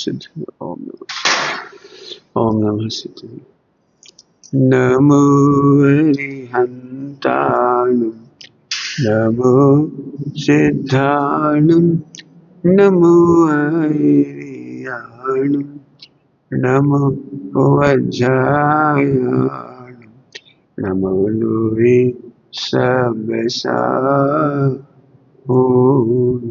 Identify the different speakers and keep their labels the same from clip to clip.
Speaker 1: सिद्धि। ओम नमः सिद्धि। नमो अरिहन्ताणं नमो सिद्धाणं नमो ऐरियाणं नमो वज्रायाणं नमो लोहे सबसा। ओम।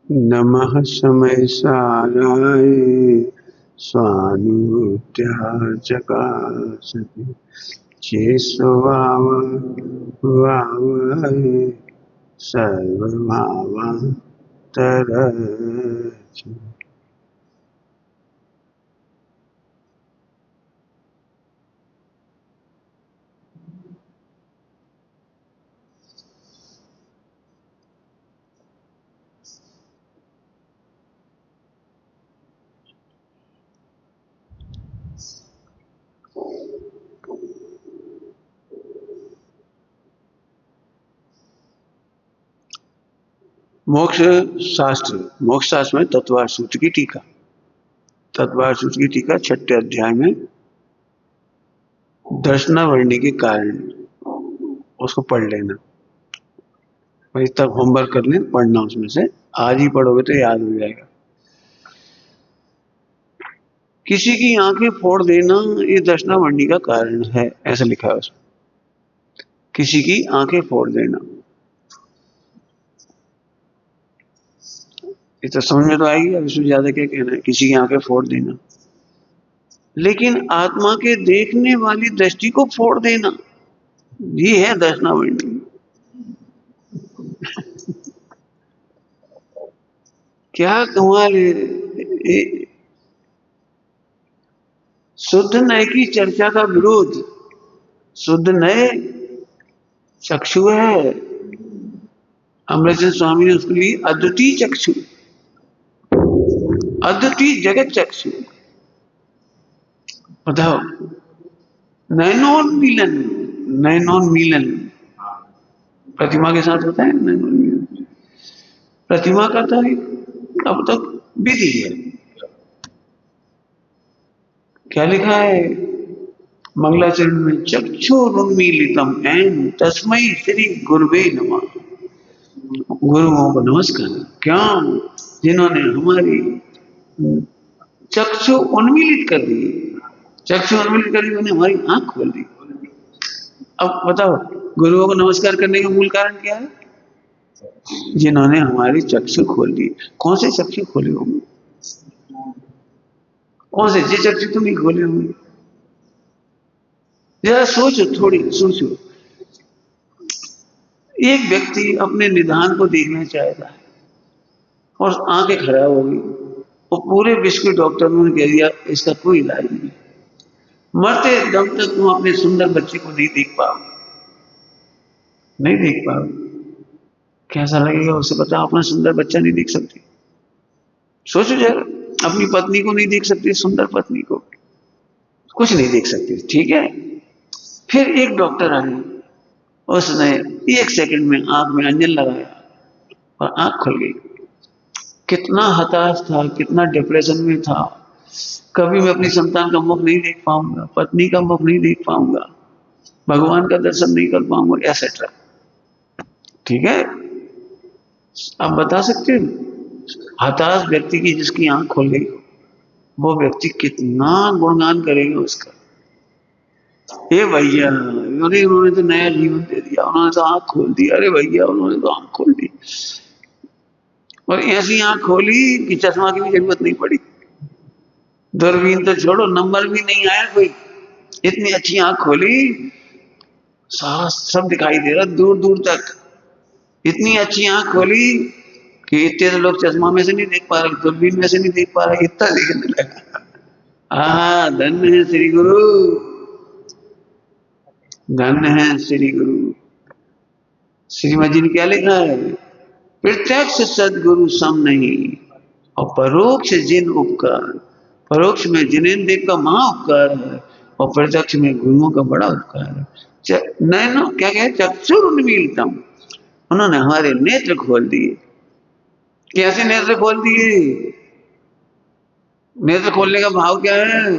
Speaker 1: नमः समय साराय स्वानुत्याचकाशति चेष्वाव वावहै सर्वभावान्तरचि। मोक्ष शास्त्र में तत्वार सूत्र की टीका, तत्वार सूत्र की टीका 6ठे अध्याय में दर्शनावरणी के कारण, उसको पढ़ लेना। वही तक होमवर्क कर लें, पढ़ना उसमें से। आज ही पढ़ोगे तो याद हो जाएगा। किसी की आंखें फोड़ देना ये दर्शनावरणी का कारण है, ऐसा लिखा है उसमें। किसी की आंखें फोड़ देना, ये तो समझ में तो आएगी। अब इसमें ज्यादा क्या कहना है, किसी की आंखें फोड़ देना। लेकिन आत्मा के देखने वाली दृष्टि को फोड़ देना, ये है दर्शनावरणी। क्या कमाल है। शुद्ध नय की चर्चा का विरोध, शुद्ध नय चक्षु है। अमृतचंद स्वामी ने उसके लिए अद्वितीय चक्षु, अद्वितीय जगत चक्षु। बताओ, नयनोन्मीलन, नयनोन्मीलन प्रतिमा के साथ होता है। नयनोन्मीलन प्रतिमा का तो अब तक विधि है। क्या लिखा है मंगलाचरण में, चक्षुरुन्मीलितम ऐन तस्मै श्री गुरुवे नमः। गुरुओं को नमस्कार, क्या जिन्होंने हमारी चक्षु उन्मीलित कर दी। चक्षु उन्मीलित कर दी, उन्होंने हमारी आंख खोल दी। अब बताओ, गुरुओं को नमस्कार करने का मूल कारण क्या है? जिन्होंने हमारी चक्षु खोल दी। कौन से चक्षु खोले होंगे? कौन से जे चक्षु तुम नहीं खोले होंगे? जरा सोचो, थोड़ी सोचो। एक व्यक्ति अपने निदान को देखना चाहता है और आंखें खराब हो गई, और पूरे विश्व के डॉक्टरों ने कह दिया इसका कोई इलाज नहीं। मरते दम तक तुम अपने सुंदर बच्चे को नहीं देख पाओ, नहीं देख पाओ। कैसा लगेगा उसे? पता, अपना सुंदर बच्चा नहीं देख सकती। सोचो जरा, अपनी पत्नी को नहीं देख सकती, सुंदर पत्नी को कुछ नहीं देख सकती, ठीक है। फिर एक डॉक्टर आया, उसने 1 सेकंड में आंख में अंजन लगाया और आंख खुल गई। कितना हताश था, कितना डिप्रेशन में था। कभी मैं अपनी संतान का मुख नहीं देख पाऊंगा, पत्नी का मुख नहीं देख पाऊंगा, भगवान का दर्शन नहीं कर पाऊंगा, एसेट्रा। ठीक है, आप बता सकते हो हताश व्यक्ति की जिसकी आंख खुल गई, वो व्यक्ति कितना गुणगान करेगा उसका। हे भैया, अरे उन्होंने तो नया जीवन दे दिया, उन्होंने तो आंख खोल दी, अरे भैया उन्होंने तो आंख खोल दी। और ऐसी आंख खोली कि चश्मा की भी जरूरत नहीं पड़ी, दूरबीन तो छोड़ो, नंबर भी नहीं आया कोई, इतनी अच्छी आंख खोली, सारा सब दिखाई दे रहा दूर दूर तक। इतनी अच्छी आंख खोली कि इतने तो लोग चश्मा में से नहीं देख पा रहे, दूरबीन में से नहीं देख पा रहे, इतना देखने लगा। धन्य है श्री गुरु, धन्य है श्री गुरु। श्रीमद जी ने क्या लिखा है? प्रत्यक्ष सदगुरु सम नहीं, और परोक्ष जिन उपकार। परोक्ष में जिनेन्द्र का महा उपकार है, और प्रत्यक्ष में गुरुओं का बड़ा उपकार है। नैनो क्या कहे, चक्षुर उन्मीलितम, उन्होंने हमारे नेत्र खोल दिए। कैसे नेत्र खोल दिए? नेत्र खोलने का भाव क्या है?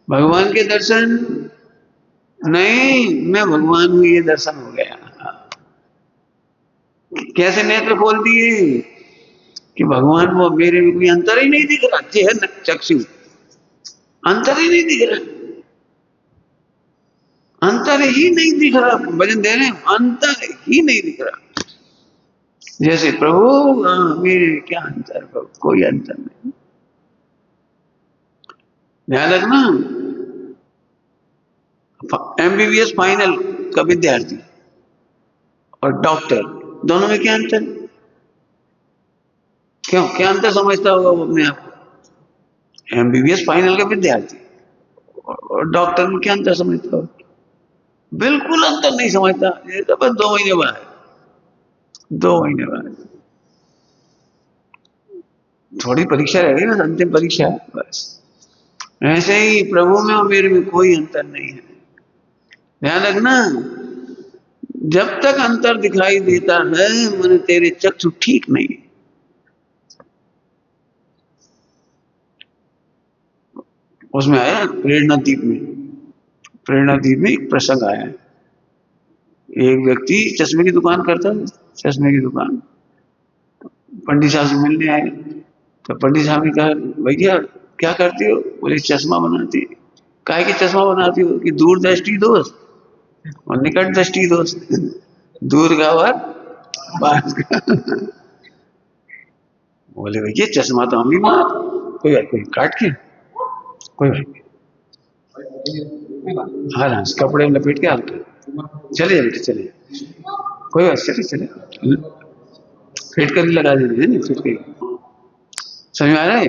Speaker 1: भगवान के दर्शन नहीं, मैं भगवान हूं ये दर्शन हो गया। कैसे नेत्र खोल दिए? कि भगवान वो मेरे में कोई अंतर ही नहीं दिख रहा, जे है चक्षु, अंतर ही नहीं दिख रहा, अंतर ही नहीं दिख रहा। भजन दे रहे हैं, अंतर ही नहीं दिख रहा। जैसे प्रभु मेरे क्या अंतर, प्रभु कोई अंतर नहीं। ध्यान रखना, एमबीबीएस फाइनल का विद्यार्थी और डॉक्टर दोनों में क्या अंतर? क्यों, क्या अंतर समझता होगा वो अपने आप को? एमबीबीएस फाइनल का विद्यार्थी और डॉक्टर में क्या अंतर समझता होगा? बिल्कुल अंतर नहीं समझता। ये तो बस 2 महीने बाद, 2 महीने बाद थोड़ी परीक्षा रहेगी ना, अंतिम परीक्षा है बस। ऐसे ही प्रभु में और मेरे में कोई अंतर नहीं है। ध्यान रखना, जब तक अंतर दिखाई देता है मैंने तेरे चक्षु ठीक नहीं। उसमें आया प्रेरणा दीप में, प्रेरणा दीप में एक प्रसंग आया है। एक व्यक्ति चश्मे की दुकान करता है, चश्मे की दुकान, पंडित साहब से मिलने आए। तो पंडित साहब ने कहा, भैया क्या करती हो? बोले चश्मा बनाती। काहे की चश्मा बनाती हो? कि दूर दृष्टि दोष और निकट दृष्टि दोष, दूर का और पास का। बोले भैया चश्मा तो हम भी बना, कोई बात, कोई काट के, कोई बात नहीं, हाँ हाँ कपड़े में लपेट के हल्का, चले बेटे चले, कोई बात, चले चले, फिट कर लगा देंगे है ना, फिट कर। समझ में आ रहा है?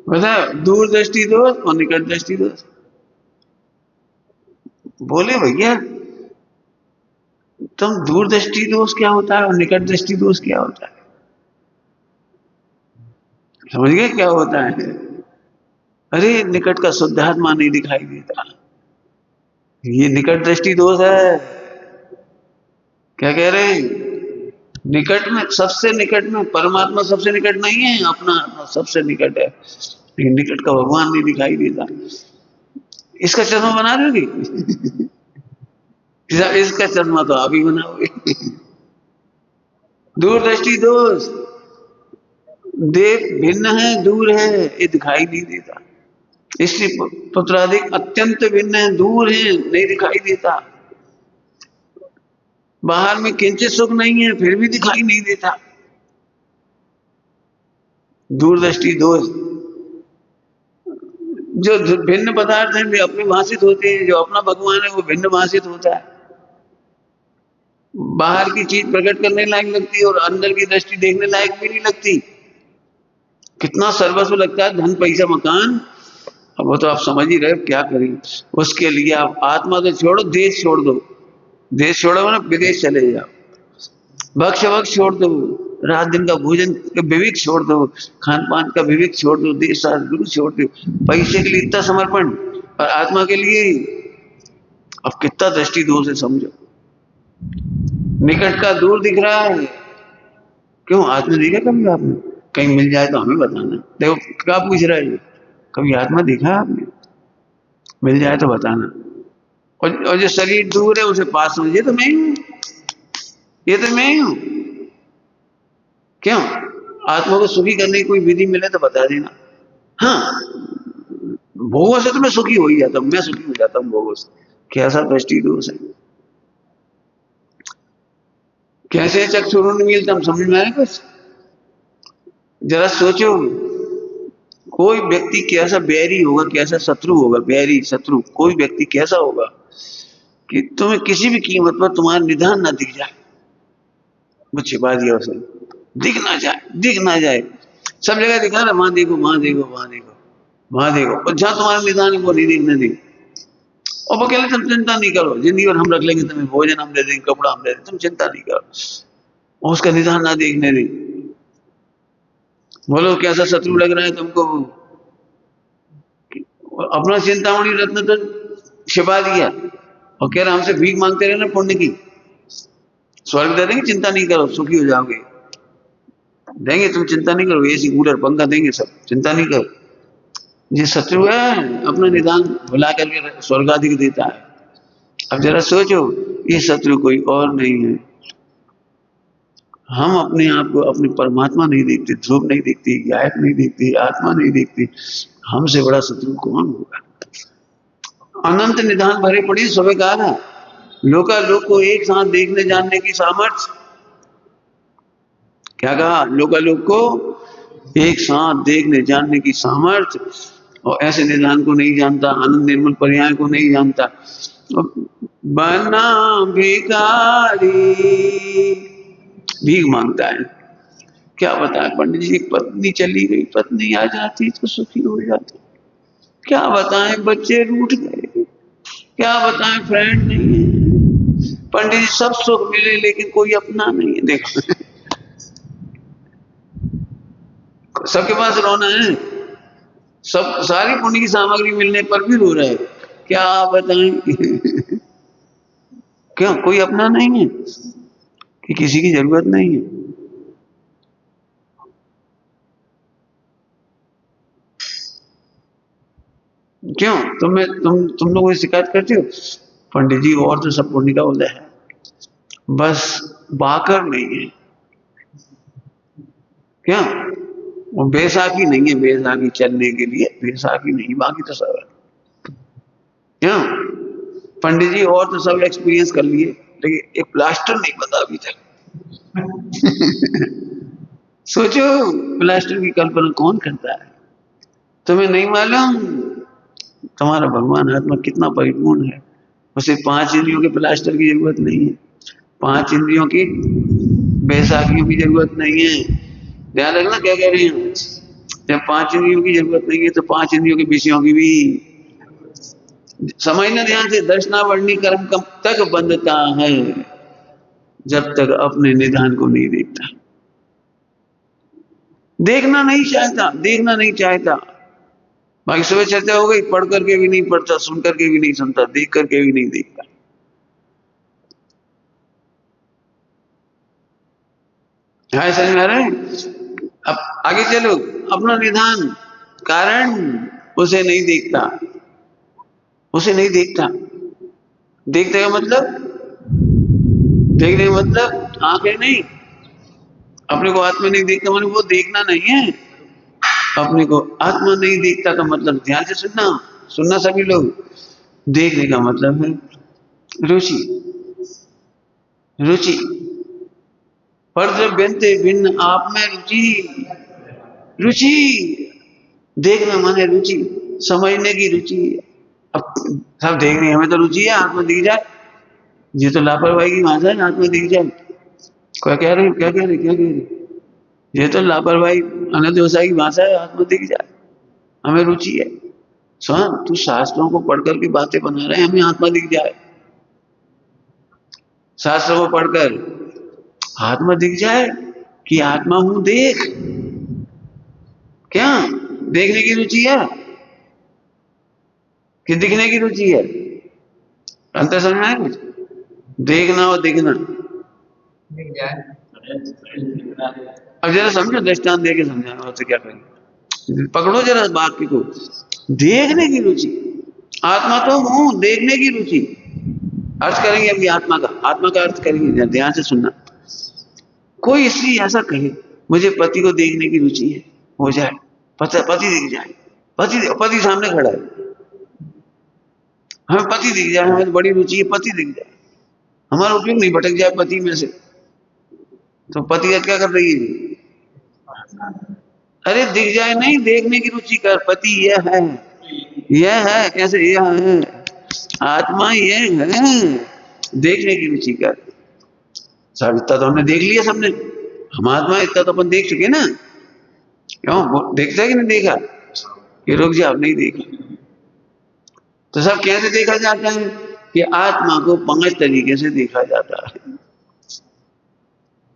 Speaker 1: बता, दूर दृष्टि दोष और निकट दृष्टि दोष। बोले भैया तुम दूर दृष्टि दोष क्या होता है और निकट दृष्टि दोष क्या होता है? समझ गए क्या होता है? अरे निकट का शुद्धात्मा नहीं दिखाई देता, ये निकट दृष्टि दोष है। क्या कह रहे हैं? निकट में, सबसे निकट में परमात्मा सबसे निकट नहीं है, अपना आत्मा सबसे निकट है, लेकिन निकट का भगवान नहीं दिखाई देता। इसका चश्मा बना दोगे? इसका चश्मा तो आप ही बनाओगे। दूरदृष्टि दोष, देख भिन्न है, दूर है, ये दिखाई नहीं देता। इसलिए पुत्राधिक अत्यंत भिन्न है, दूर है, नहीं दिखाई देता। बाहर में किंचित सुख नहीं है, फिर भी दिखाई नहीं देता। दूरदृष्टि दोष। जो भिन्न पदार्थ हैं वे अपने भाषित होते हैं, जो अपना भगवान है वो भिन्न भाषित होता है। बाहर की चीज प्रकट करने लायक लगती है और अंदर की दृष्टि देखने लायक भी नहीं लगती। कितना सर्वस्व लगता है, धन पैसा मकान, अब वो तो आप समझ ही रहे, क्या करें उसके लिए। आप आत्मा तो छोड़ो, देश छोड़ दो, देश छोड़ो ना, विदेश चले जाओ, भक्ष भक्ष छोड़ दो, रात दिन का भोजन का विवेक छोड़ दो, खान पान का विवेक छोड़ दो, देश गुरु छोड़ दो, पैसे के लिए इतना समर्पण और आत्मा के लिए अब कितना दृष्टि दोष है समझो। निकट का दूर दिख रहा है, क्यों? आत्मा देखा कभी आपने? कहीं मिल जाए तो हमें बताना। देखो क्या पूछ रहा है, कभी आत्मा देखा आपने? मिल जाए तो बताना। और जो शरीर दूर है उसे पास समझिए, ये तो मैं ही हूं, ये तो मैं ही हूं। क्यों? आत्मा को सुखी करने की कोई विधि मिले तो बता देना। हाँ, भोगों से तो मैं सुखी हो ही जाता हूँ, मैं सुखी हो जाता हूँ भोगों से। कैसा दृष्टि दोष है, कैसे चक्षुरुन्मीलितम, समझ में आया कुछ? जरा सोचो, कोई व्यक्ति कैसा बैरी होगा, कैसा शत्रु होगा, बैरी शत्रु, कोई व्यक्ति कैसा होगा कि तुम्हें किसी भी कीमत पर तुम्हारा निधान ना दिख जाए, वो छिपा दिया उसे, दिख ना जाए, दिख ना जाए, सब जगह दिखा रहा, वहां देखो, वहां देखो, वहां देखो, वहां देखो, और जहां तुम्हारा निधान है वो नहीं दिखने दी। और वो कहले तुम चिंता नहीं करो, जिंदगी भर हम रख लेंगे, तुम्हें भोजन हम दे देंगे, कपड़ा हम दे देंगे, तुम चिंता नहीं करो, और उसका निधान ना देखने दी। बोलो कैसा शत्रु लग रहा है तुमको, अपना चिंतामणि रत्न तो छिपा दिया और कह रहा हमसे भीख मांगते रहना पुण्य की, स्वर्ग दे देंगे, चिंता नहीं करो, सुखी हो जाओगे, देंगे, तुम चिंता नहीं करो, एसी कूलर पंखा देंगे सब, चिंता नहीं करो। ये शत्रु है, अपना निदान भुला करके स्वर्ग आदि को देता है। अब जरा सोचो, ये शत्रु कोई और नहीं है, हम अपने आप को, अपने परमात्मा नहीं देखते, ध्रुव नहीं देखती, गायक नहीं देखती, आत्मा नहीं देखती, हमसे बड़ा शत्रु कौन होगा? अनंत निधान भरे पड़ी, सुबह कहा ना, लोकालोक को एक साथ देखने जानने की सामर्थ्य, क्या कहा? लोकालोक को एक साथ देखने जानने की सामर्थ्य, और ऐसे निधान को नहीं जानता, आनंद निर्मल पर्याय को नहीं जानता, बना भिखारी, भीख मांगता है। क्या बताएं पंडित जी, पत्नी चली गई, पत्नी आ जाती तो सुखी हो जाती, क्या बताएं बच्चे रूठ गए, क्या बताएं फ्रेंड नहीं है, पंडित जी सब सुख मिले लेकिन कोई अपना नहीं है। देखो सबके पास रोना है, सब सारी पुण्य की सामग्री मिलने पर भी रो रहे हैं, क्या बताएं क्यों? कोई अपना नहीं है कि किसी की जरूरत नहीं है। क्यों तुम लोग शिकायत करते हो, पंडित जी और तो सब पुण्य का उदय है, बस बाकर नहीं है। क्या? वो बैसाखी नहीं है, बैसाखी चलने के लिए बैसाखी नहीं, बाकी तो सब है। क्या पंडित जी और तो सब एक्सपीरियंस कर लिए, लेकिन एक प्लास्टर नहीं बता अभी तक। सोचो प्लास्टर की कल्पना कौन करता है? तुम्हें नहीं मालूम तुम्हारा भगवान आत्मा कितना परिपूर्ण है, उसे 5 इंद्रियों के प्लास्टर की जरूरत नहीं है, 5 इंद्रियों की बैसाखियों की जरूरत नहीं है। ध्यान रखना क्या कह रहे हैं, जब 5 इंद्रियों की जरूरत नहीं है तो 5 इंद्रियों के विषयों की भी। समझना ध्यान से, दर्शनावरणी कर्म कब तक बंधता है? जब तक अपने निधान को नहीं देखता, देखना नहीं चाहता, देखना नहीं चाहता। बाकी सुबह चर्चा हो गई, पढ़ करके भी नहीं पढ़ता, सुन करके भी नहीं सुनता, देख करके भी नहीं देखता। हाँ समझ में आ रहा है? अब आगे चलो, अपना निधान कारण उसे नहीं देखता, उसे नहीं देखता। देखने का मतलब, देखने का मतलब आंखें नहीं, अपने को आत्मा नहीं देखता मतलब वो देखना नहीं है। अपने को आत्मा नहीं देखता का मतलब, ध्यान से सुनना, सुनना सभी लोग, देखने का मतलब है रुचि, रुचि परद्रव्यन्ते भिन्न आप में रुचि, रुचि देखना माने रुचि, समझने की रुचि। अब सब देख रहे हैं, हमें तो रुचि है आत्मा दिख जाए, ये तो लापरवाही की भाषा है, आत्मा दिख जाए। क्या कह रहे, क्या कह रहे, क्या कह रहे? ये तो लापरवाही अनधिवसा की भाषा है, आत्मा दिख जाए, हमें रुचि है। सुन, तू शास्त्रों को पढ़कर की बातें बना रहे हैं, हमें आत्मा दिख जाए, शास्त्रों को पढ़कर आत्मा दिख जाए कि आत्मा हूं देख। क्या देखने की रुचि है कि दिखने की रुचि है? अंतर समझ में आया कुछ? देखना और दिखना, अब जरा समझो, दृष्टांत देके समझाना उससे क्या करेंगे, पकड़ो जरा बात की को। देखने की रुचि, आत्मा तो हूं, देखने की रुचि। अर्थ करेंगे अभी आत्मा का, आत्मा का अर्थ करेंगे, ध्यान से सुनना। कोई स्त्री ऐसा कहे, मुझे पति को देखने की रुचि है, हो जाए, पति दिख जाए, पति सामने खड़ा है, हमें पति दिख जाए, हमें तो बड़ी रुचि है पति दिख जाए, हमारा उपयोग नहीं भटक जाए पति में से। तो पति क्या कर रही है? अरे दिख जाए नहीं, देखने की रुचि कर। पति यह है कैसे, यह है आत्मा, ये है, देखने की रुचि कर। सब इतना तो हमने देख लिया सबने, हम आत्मा इतना तो अपन देख चुके ना। क्यों देखता है कि नहीं देखा? ये रुक जाओ, नहीं देखा तो सब कैसे देखा जाता है कि आत्मा को 5 तरीके से देखा जाता है।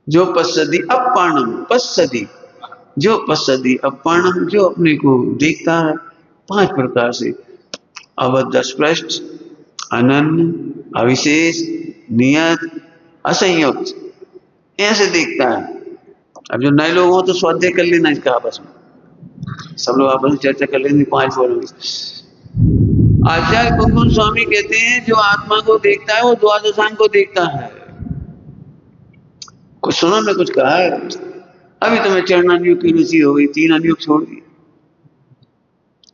Speaker 1: जो पश्यति अपाणम, पश्यति जो पश्यति अपाणम, जो अपने को देखता है 5 प्रकार से। अबद्ध स्पृष्ट, अनन्य, अविशेष, नियत, असंयुक्त, ऐसे देखता है। अब जो नए लोग हो तो स्वाध्याय कर लेना इसका आपस में, सब लोग आपस में चर्चा कर लेंगे 5 बोलोगे। आचार्य कुमकुम स्वामी कहते हैं जो आत्मा को देखता है वो द्वादशांग को देखता है। कुछ सुनो, मैं कुछ कहा है अभी तुम्हें चरणानियों की रुचि हो गई, 3 अनियोग छोड़ दिए।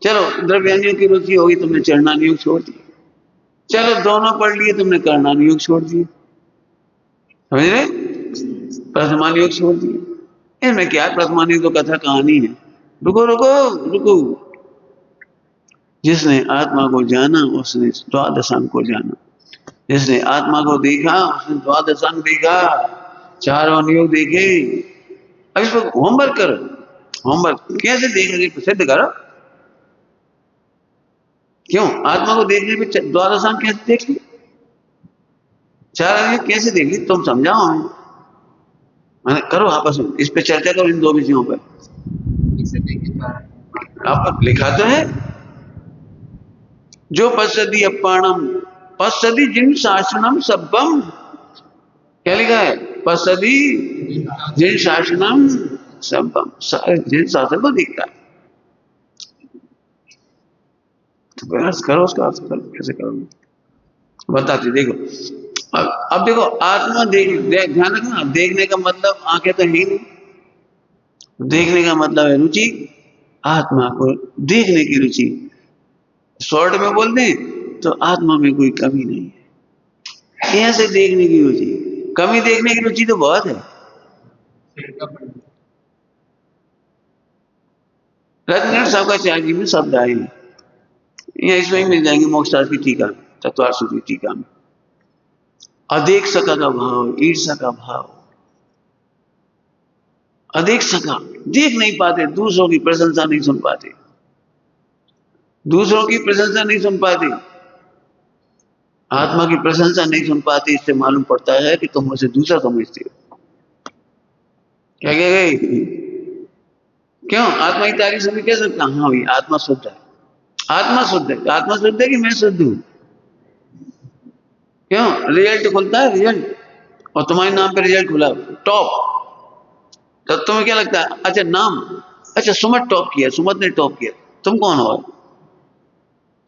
Speaker 1: चलो द्रव्यानियों की रुचि होगी, तुमने चरणानियोग छोड़ दिए। चलो दोनों पढ़ लिए, तुमने कर्णानियोग छोड़ दिए, समझ रहे? प्रथमानियोग छोड़ दिए। इसमें क्या है, प्रथमानियोग तो कथा कहानी है। रुको रुको रुको, जिसने आत्मा को जाना उसने द्वादशांग को जाना, जिसने आत्मा को देखा उसने द्वादशांग देखा, 4 अनियोग देखे। अब इसको होमवर्क करो, होमवर्क कैसे देखोगे सिद्ध करो। क्यों आत्मा को देखने पे द्वादशांग कैसे देख ली, 4 अनियोग कैसे देख ली, तुम समझाओ हमें, मैंने करो आपस में इस पे चर्चा करो, इन 2 विषयों पर। आप लिखा तो है जो पश्यति अपाणम, पश्यति जिन शासनम सब्बम, क्या लिखा है? पश्यति जिन शासनम सब्बम, जिन शासन को देखता है। तो प्रयास करो, उसका अर्थ करो, कैसे करोगे बताते। देखो अब देखो, आत्मा ध्यान रखना, देखने का मतलब आंखें तो ही नहीं, देखने का मतलब है रुचि, आत्मा को देखने की रुचि। शॉर्ट में बोल दें तो आत्मा में कोई कमी नहीं है, ऐसे देखने की रुचि। कमी देखने की रुचि तो बहुत है। रत्न शौकाचार्य में शब्द आए, यहाँ इसमें ही मिल जाएंगे मोक्षशास्त्र की टीका, चतुर्थ सूत्री टीका में। अदेख सका का भाव, ईर्षा का भाव, अदेख सका, देख नहीं पाते, दूसरों की प्रशंसा नहीं सुन पाते, दूसरों की प्रशंसा नहीं सुन पाते, आत्मा की प्रशंसा नहीं सुन पाते। इससे मालूम पड़ता है कि तुम मुझे दूसरा समझते हो। क्या कह गए? क्यों आत्मा की तारीफ सुन कह सकता? हाँ भाई आत्मा शुद्ध है, आत्मा शुद्ध है। आत्मा शुद्ध है कि मैं शुद्ध हूं? क्यों रिजल्ट खुलता है, रिजल्ट, और तुम्हारे नाम पे रिजल्ट खुला टॉप, तब तुम्हें क्या लगता है? अच्छा नाम, अच्छा सुमत टॉप किया, सुमत ने टॉप किया, तुम कौन हो?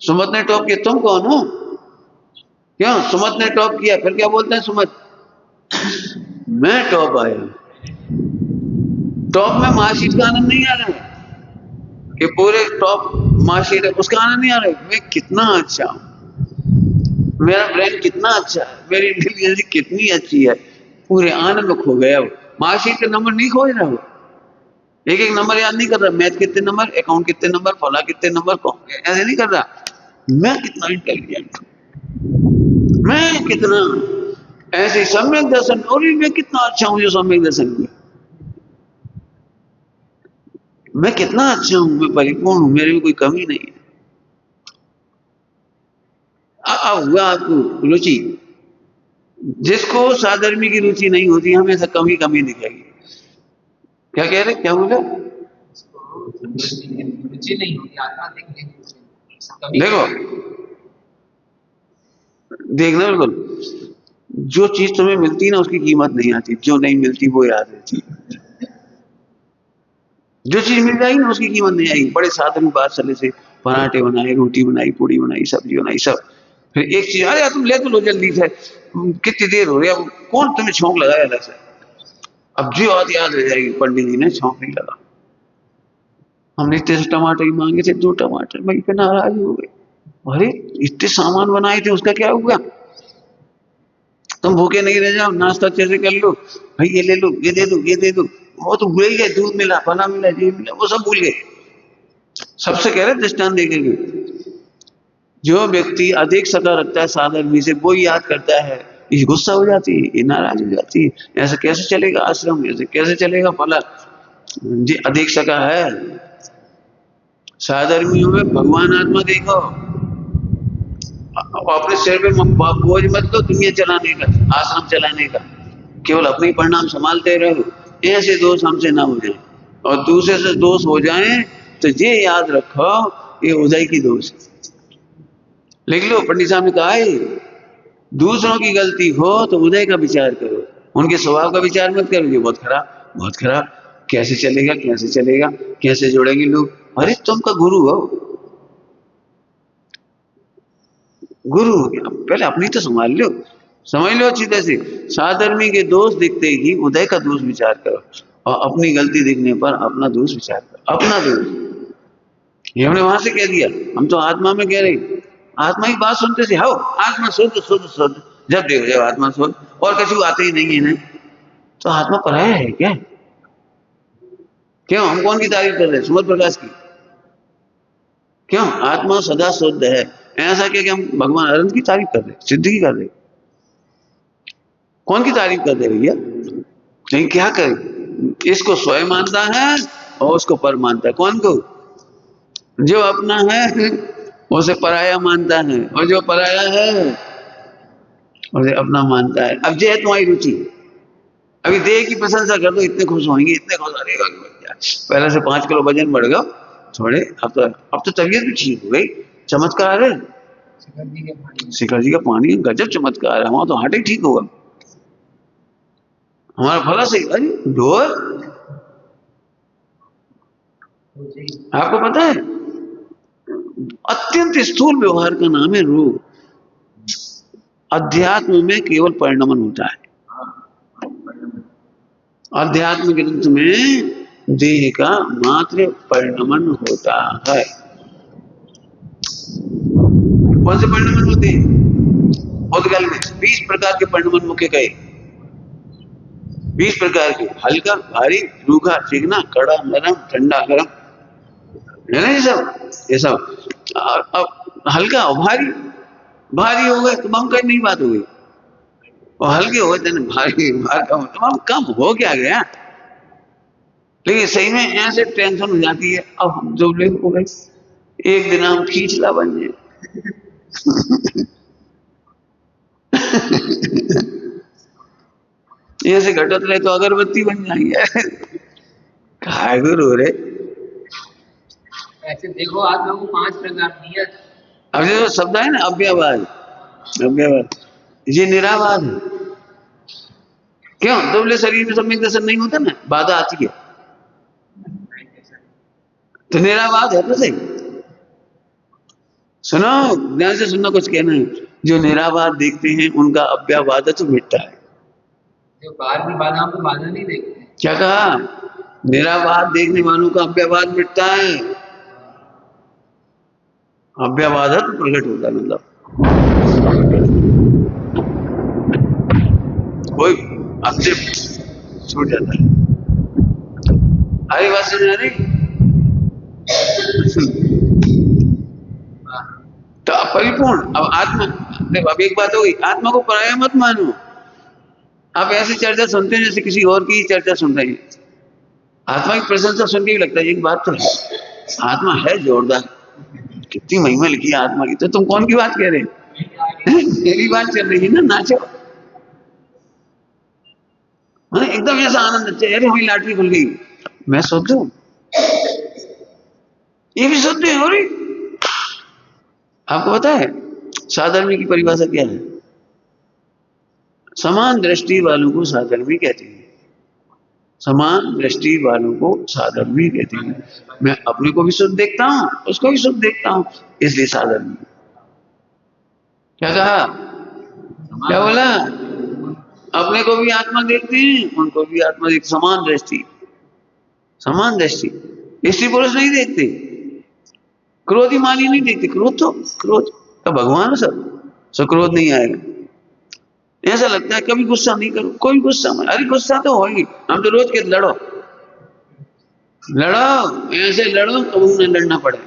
Speaker 1: सुमत ने टॉप किया, तुम कौन हो? क्यों सुमत ने टॉप किया, फिर क्या बोलते हैं सुमत? मैं टॉप आया। टॉप में मार्कशीट का आनंद नहीं आ रहा है कि पूरे टॉप मार्कशीट है, उसका आनंद नहीं आ रहा है। मैं कितना अच्छा हूं, मेरा ब्रेन कितना अच्छा है, मेरी इंटेलिजेंस कितनी अच्छी है, पूरे आनंद में खो गया। मार्कशीट का नंबर नहीं खोज रहा हो, एक एक नंबर याद नहीं कर रहा, मैथ कितने नंबर, अकाउंट कितने नंबर, फला कितने नंबर, ऐसे नहीं कर रहा। मैं कितना इंटेलिजेंट हूं, मैं कितना ऐसे सम्यक दर्शन, और मैं कितना अच्छा हूं जो सम्यक दर्शन हुआ, मैं कितना अच्छा हूं, मैं परिपूर्ण हूं, मेरे में कोई कमी नहीं है। अब हुआ आपको रुचि, जिसको साधर्मी की रुचि नहीं होती हमेशा कमी कमी दिखेगी। क्या कह रहे, क्या बोले? रुचि नहीं होती आत्मा देखने की। देखो देखना बिल्कुल, जो चीज तुम्हें मिलती ना उसकी कीमत नहीं आती, जो नहीं मिलती वो याद रहती। जो चीज मिल जाएगी ना उसकी कीमत नहीं आएगी। बड़े साधारण बात चले से पराठे बनाए, रोटी बनाई, पूड़ी बनाई, सब्जी बनाई, सब, फिर एक चीज, अरे तुम ले तो लो जल्दी से, कितनी देर हो रही है, कौन तुम्हें छौंक लगाया अलग से? अब जी बात याद रह जाएगी, पंडित जी ने छौंक नहीं लगा। हमने इतने से टमाटर ही मांगे थे, 2 टमाटर, वहीं पे नाराज हो गए। अरे इतने सामान बनाए थे, उसका क्या हुआ? तुम भूखे नहीं रह जाओ, नाश्ता अच्छे से कर लो, भाई ये ले लो, ये दे दो, ये दे दो। वो तो भूल ही गए, दूध मिला, फला मिला, ये मिला, वो सब भूल गए। सबसे कह रहे दृष्टांत देखेंगे, जो व्यक्ति अधिक सका रखता है साधर्मी से, वो याद करता है, ये गुस्सा हो जाती है, ये नाराज हो जाती है, ऐसे कैसे चलेगा आश्रम, ऐसे कैसे चलेगा फला। जी अधिक सका है। साधर्मियों में भगवान आत्मा देखो, अपने सिर पे बोझ मत लो दुनिया चलाने का, आश्रम चलाने का, केवल अपने ही परिणाम संभालते रहो। ऐसे दोष हमसे ना हो जाए, और दूसरे से दोष हो जाए तो ये याद रखो ये उदय की दोष है। लिख लो, पंडित साहब ने कहा है, दूसरों की गलती हो तो उदय का विचार करो, उनके स्वभाव का विचार मत करो, ये बहुत खराब, बहुत खराब, कैसे चलेगा, कैसे चलेगा, कैसे जोड़ेंगे लोग। अरे तुम का गुरु हो, गुरु हो गया, पहले अपनी तो संभाल लो, समझ लो अच्छी तरह से। साधर्मी के दोष दिखते ही उदय का दोष विचार करो, और अपनी गलती दिखने पर अपना दोष विचार करो, अपना दोष। ये हमने वहां से कह दिया, हम तो आत्मा में कह रहे, आत्मा की बात सुनते थे, हाओ आत्मा शुद्ध शुद्ध शुद्ध, जब देखो जब आत्मा शुद्ध, और कछु आते ही नहीं है ना, तो आत्मा पराया है क्या? क्यों हम कौन की तारीफ कर रहे हैं? सुमत प्रकाश की। क्यों? आत्मा सदा शुद्ध है, ऐसा क्या कि हम भगवान अनंत की तारीफ कर रहे, सिद्ध की कर रहे, कौन की तारीफ कर रहे भैया? नहीं, क्या करें, इसको स्वयं मानता है और उसको पर मानता है। कौन को? जो अपना है उसे पराया मानता है, और जो पराया है उसे अपना मानता है। अब ये है तुम्हारी रुचि, अभी देह की प्रशंसा कर दो, इतने खुश होंगे, इतने खुश, अरे पहले से 5 किलो वजन बढ़ गया थोड़े, अब तो तबीयत भी ठीक हो गई, चमत्कार है। शिखर जी का पानी गजब चमत्कार है, हमारा तो हार्ट ही ठीक होगा, हमारा भला सही। अरे ढोल, आपको पता है अत्यंत स्थूल व्यवहार का नाम है रोग। अध्यात्म में केवल परिणमन होता है, आध्यात्मिक ग्रंथ में देह का मात्र परिणमन होता है। कौन से परिणमन होते हैं? उद्गल में 20 प्रकार के परिणमन मुख्य कहे, 20 प्रकार के, हल्का भारी, रूखा चिकना, कड़ा नरम, ठंडा गरम, है ना ये सब, ये सब। अब हल्का और भारी, भारी हो गए तो बंकर नहीं बात हो गई, और हल्के हो गए भारी, भार कम हो क्या गया। लेकिन सही में ऐसे टेंशन हो जाती है, अब हम जो लोग हो गए, एक दिन हम खींचला बन जाए। ऐसे घटत रहे तो अगरबत्ती बन जाएंगे। काय गुरु रे,
Speaker 2: ऐसे देखो आत्मा को 5 प्रकार दिया।
Speaker 1: अब जो शब्द है ना अव्ययवाद, अव्ययवाद, ये निरावाद है। क्यों? दुबले शरीर में सम्यक दर्शन नहीं होता ना, बाधा आती है, तो निरावाद है तो सही। सुनो, ध्यान से सुनना, कुछ कहना है। जो निरावाद देखते हैं उनका अव्ययवाद तो मिटता है।
Speaker 2: जो बाहर की बाधाओं को बाधा नहीं देखते।
Speaker 1: क्या कहा? निरावाद देखने वालों का अव्ययवाद मिटता है, अव्ययवाद तो प्रकट होता है, मतलब कोई आपसे छूट जाता है। हरी बात समझ आ रही? तो परिपूर्ण, अब आत्मा, अब एक बात हो गई, आत्मा को पराया मत मानो। आप ऐसी चर्चा सुनते हैं जैसे किसी और की चर्चा सुन रहे हैं, आत्मा की प्रशंसा सुन के भी लगता है एक बात तो है, आत्मा है जोरदार, कितनी महिमा लिखी है आत्मा की। तो तुम कौन की बात कह रहे हैं? मेरी बात चल रही है ना, नाचो। एकदम ऐसा आनंद, अरे हमारी लॉटरी खुल गई, मैं सोच दू, ये भी सोचते हैं। और आपको पता है साधर्मी की परिभाषा क्या है? समान दृष्टि वालों को साधर्मी कहते हैं, समान दृष्टि वालों को साधर्मी कहते हैं। मैं अपने को भी शुद्ध देखता हूं, उसको भी शुद्ध देखता हूं, इसलिए साधर्मी। क्या कहा? क्या बोला? अपने को भी आत्मा देखते हैं, उनको भी आत्मा देखते, समान दृष्टि, समान दृष्टि। स्त्री पुरुष नहीं देखते, क्रोधी मानी नहीं देखते, क्रोध तो भगवान है सब, सो क्रोध नहीं आएगा। ऐसा लगता है कभी गुस्सा नहीं करो, कोई गुस्सा मत, अरे गुस्सा तो होगी, हम तो रोज के लड़ो लड़ो, ऐसे लड़ो कभी न लड़ना पड़े,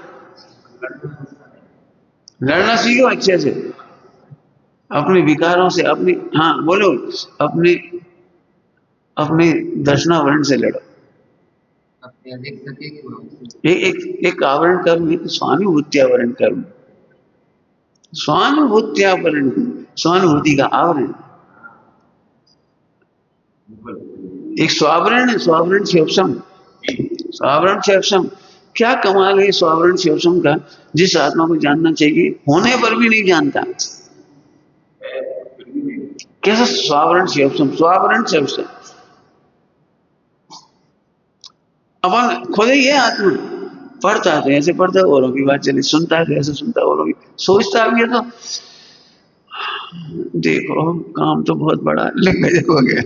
Speaker 1: लड़ना सीखो अच्छे से अपने विकारों से, अपनी, हाँ बोलो, अपने अपने दर्शनावरण से लड़ो।
Speaker 2: अपने अधिक सत्य के भाव से।
Speaker 1: एक आवरण कर्म है, स्वानुभूत्यावरण कर्म, स्वानुभूत्यावरण, स्वानुभूति का आवरण, एक स्वावरण है, स्वावरण शिवसम, स्वावरण शिवसम। क्या कमाल है स्वावरण शिवसम का, जिस आत्मा को जानना चाहिए होने पर भी नहीं जानता, कैसा स्वावरण शिवसम, स्वावरण शिवसम। अपन खुद ही है आत्मा, पढ़ता है तो ऐसे पढ़ता है, औरों की बात चली, सुनता है तो ऐसे सुनता है, औरों की, सोचता भी है तो देखो काम तो बहुत बड़ा है, लेकिन हो गया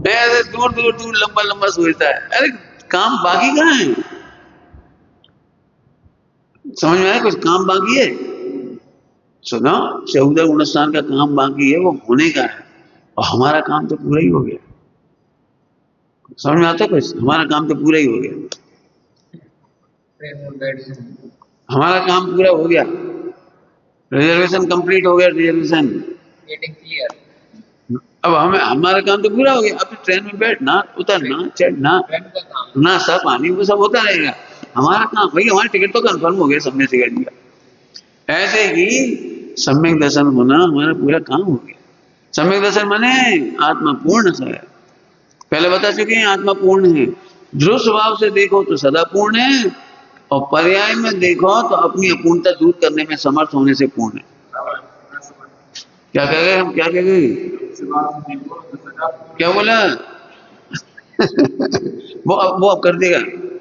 Speaker 1: ऐसे दूर दूर दूर लंबा लंबा सोचता है, अरे काम बाकी कहाँ है, समझ में आया, कुछ काम बाकी है, सुनो 14 गुणस्थान का काम बाकी है, वो होने का है, और हमारा काम तो पूरा ही हो गया, समझ में आता है कुछ, हमारा काम तो पूरा ही हो गया, हमारा काम पूरा हो गया, रिजर्वेशन कंप्लीट हो गया, रिजर्वेशन
Speaker 2: क्लियर,
Speaker 1: अब हमें, हमारा काम तो पूरा हो गया, अब ट्रेन में बैठना, उतरना, चढ़ना, नाश्ता पानी वो सब होता रहेगा, हमारा काम भाई, हमारी टिकट तो कंफर्म हो गया, सम्यक टिकट का। ऐसे ही सम्यक दर्शन होना हमारा पूरा काम हो गया। सम्यक दर्शन माने आत्मा पूर्ण है, पहले बता चुके हैं, आत्मा पूर्ण है, ध्रुव स्वभाव से देखो तो सदा पूर्ण है, और पर्याय में देखो तो अपनी अपूर्णता दूर करने में समर्थ होने से पूर्ण है। क्या कह गए हम, क्या कह गए, क्या बोला वो अब कर देगा,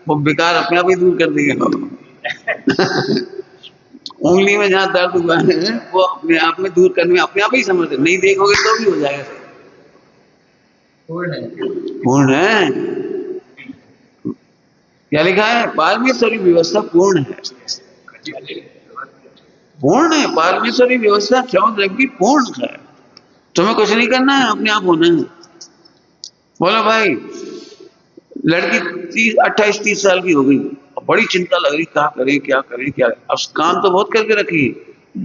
Speaker 1: वो बेकार अपने आप ही दूर कर देगा उंगली में जहां दर्द हुआ है वो अपने आप में दूर करने में अपने आप ही समझ, नहीं देखोगे तो भी हो जाएगा, पूर्ण है। क्या लिखा है, पारमेश्वरी व्यवस्था पूर्ण है, पूर्ण है, पारमेश्वरी व्यवस्था क्षमा की पूर्ण है, तुम्हें कुछ नहीं करना है, अपने आप होना है। बोलो भाई, लड़की 28-30 साल की हो गई, बड़ी चिंता लग रही, क्या करें क्या करें क्या, अब काम तो बहुत करके रखी,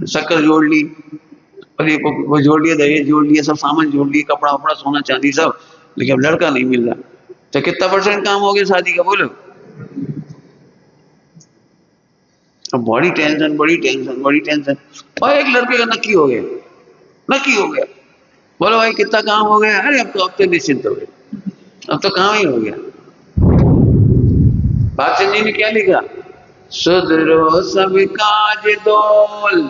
Speaker 1: शक्कर जोड़ ली, और ये वो जोड़ लिया, दहेज जोड़ लिया, सब सामान जोड़ लिया, कपड़ा वपड़ा सोना चांदी सब, लेकिन अब लड़का नहीं मिल रहा, तो कितना % काम हो गया शादी का, बोलो। अब बड़ी टेंशन, बड़ी टेंशन, बड़ी टेंशन, और एक लड़के का नक्की हो गया, नक्की हो गया, बोलो भाई कितना काम हो गया, अरे अब तो निश्चिंत हो गए, अब तो काम ही हो गया। बादशाह जी ने क्या लिखा, सुधरो सब काज दोल,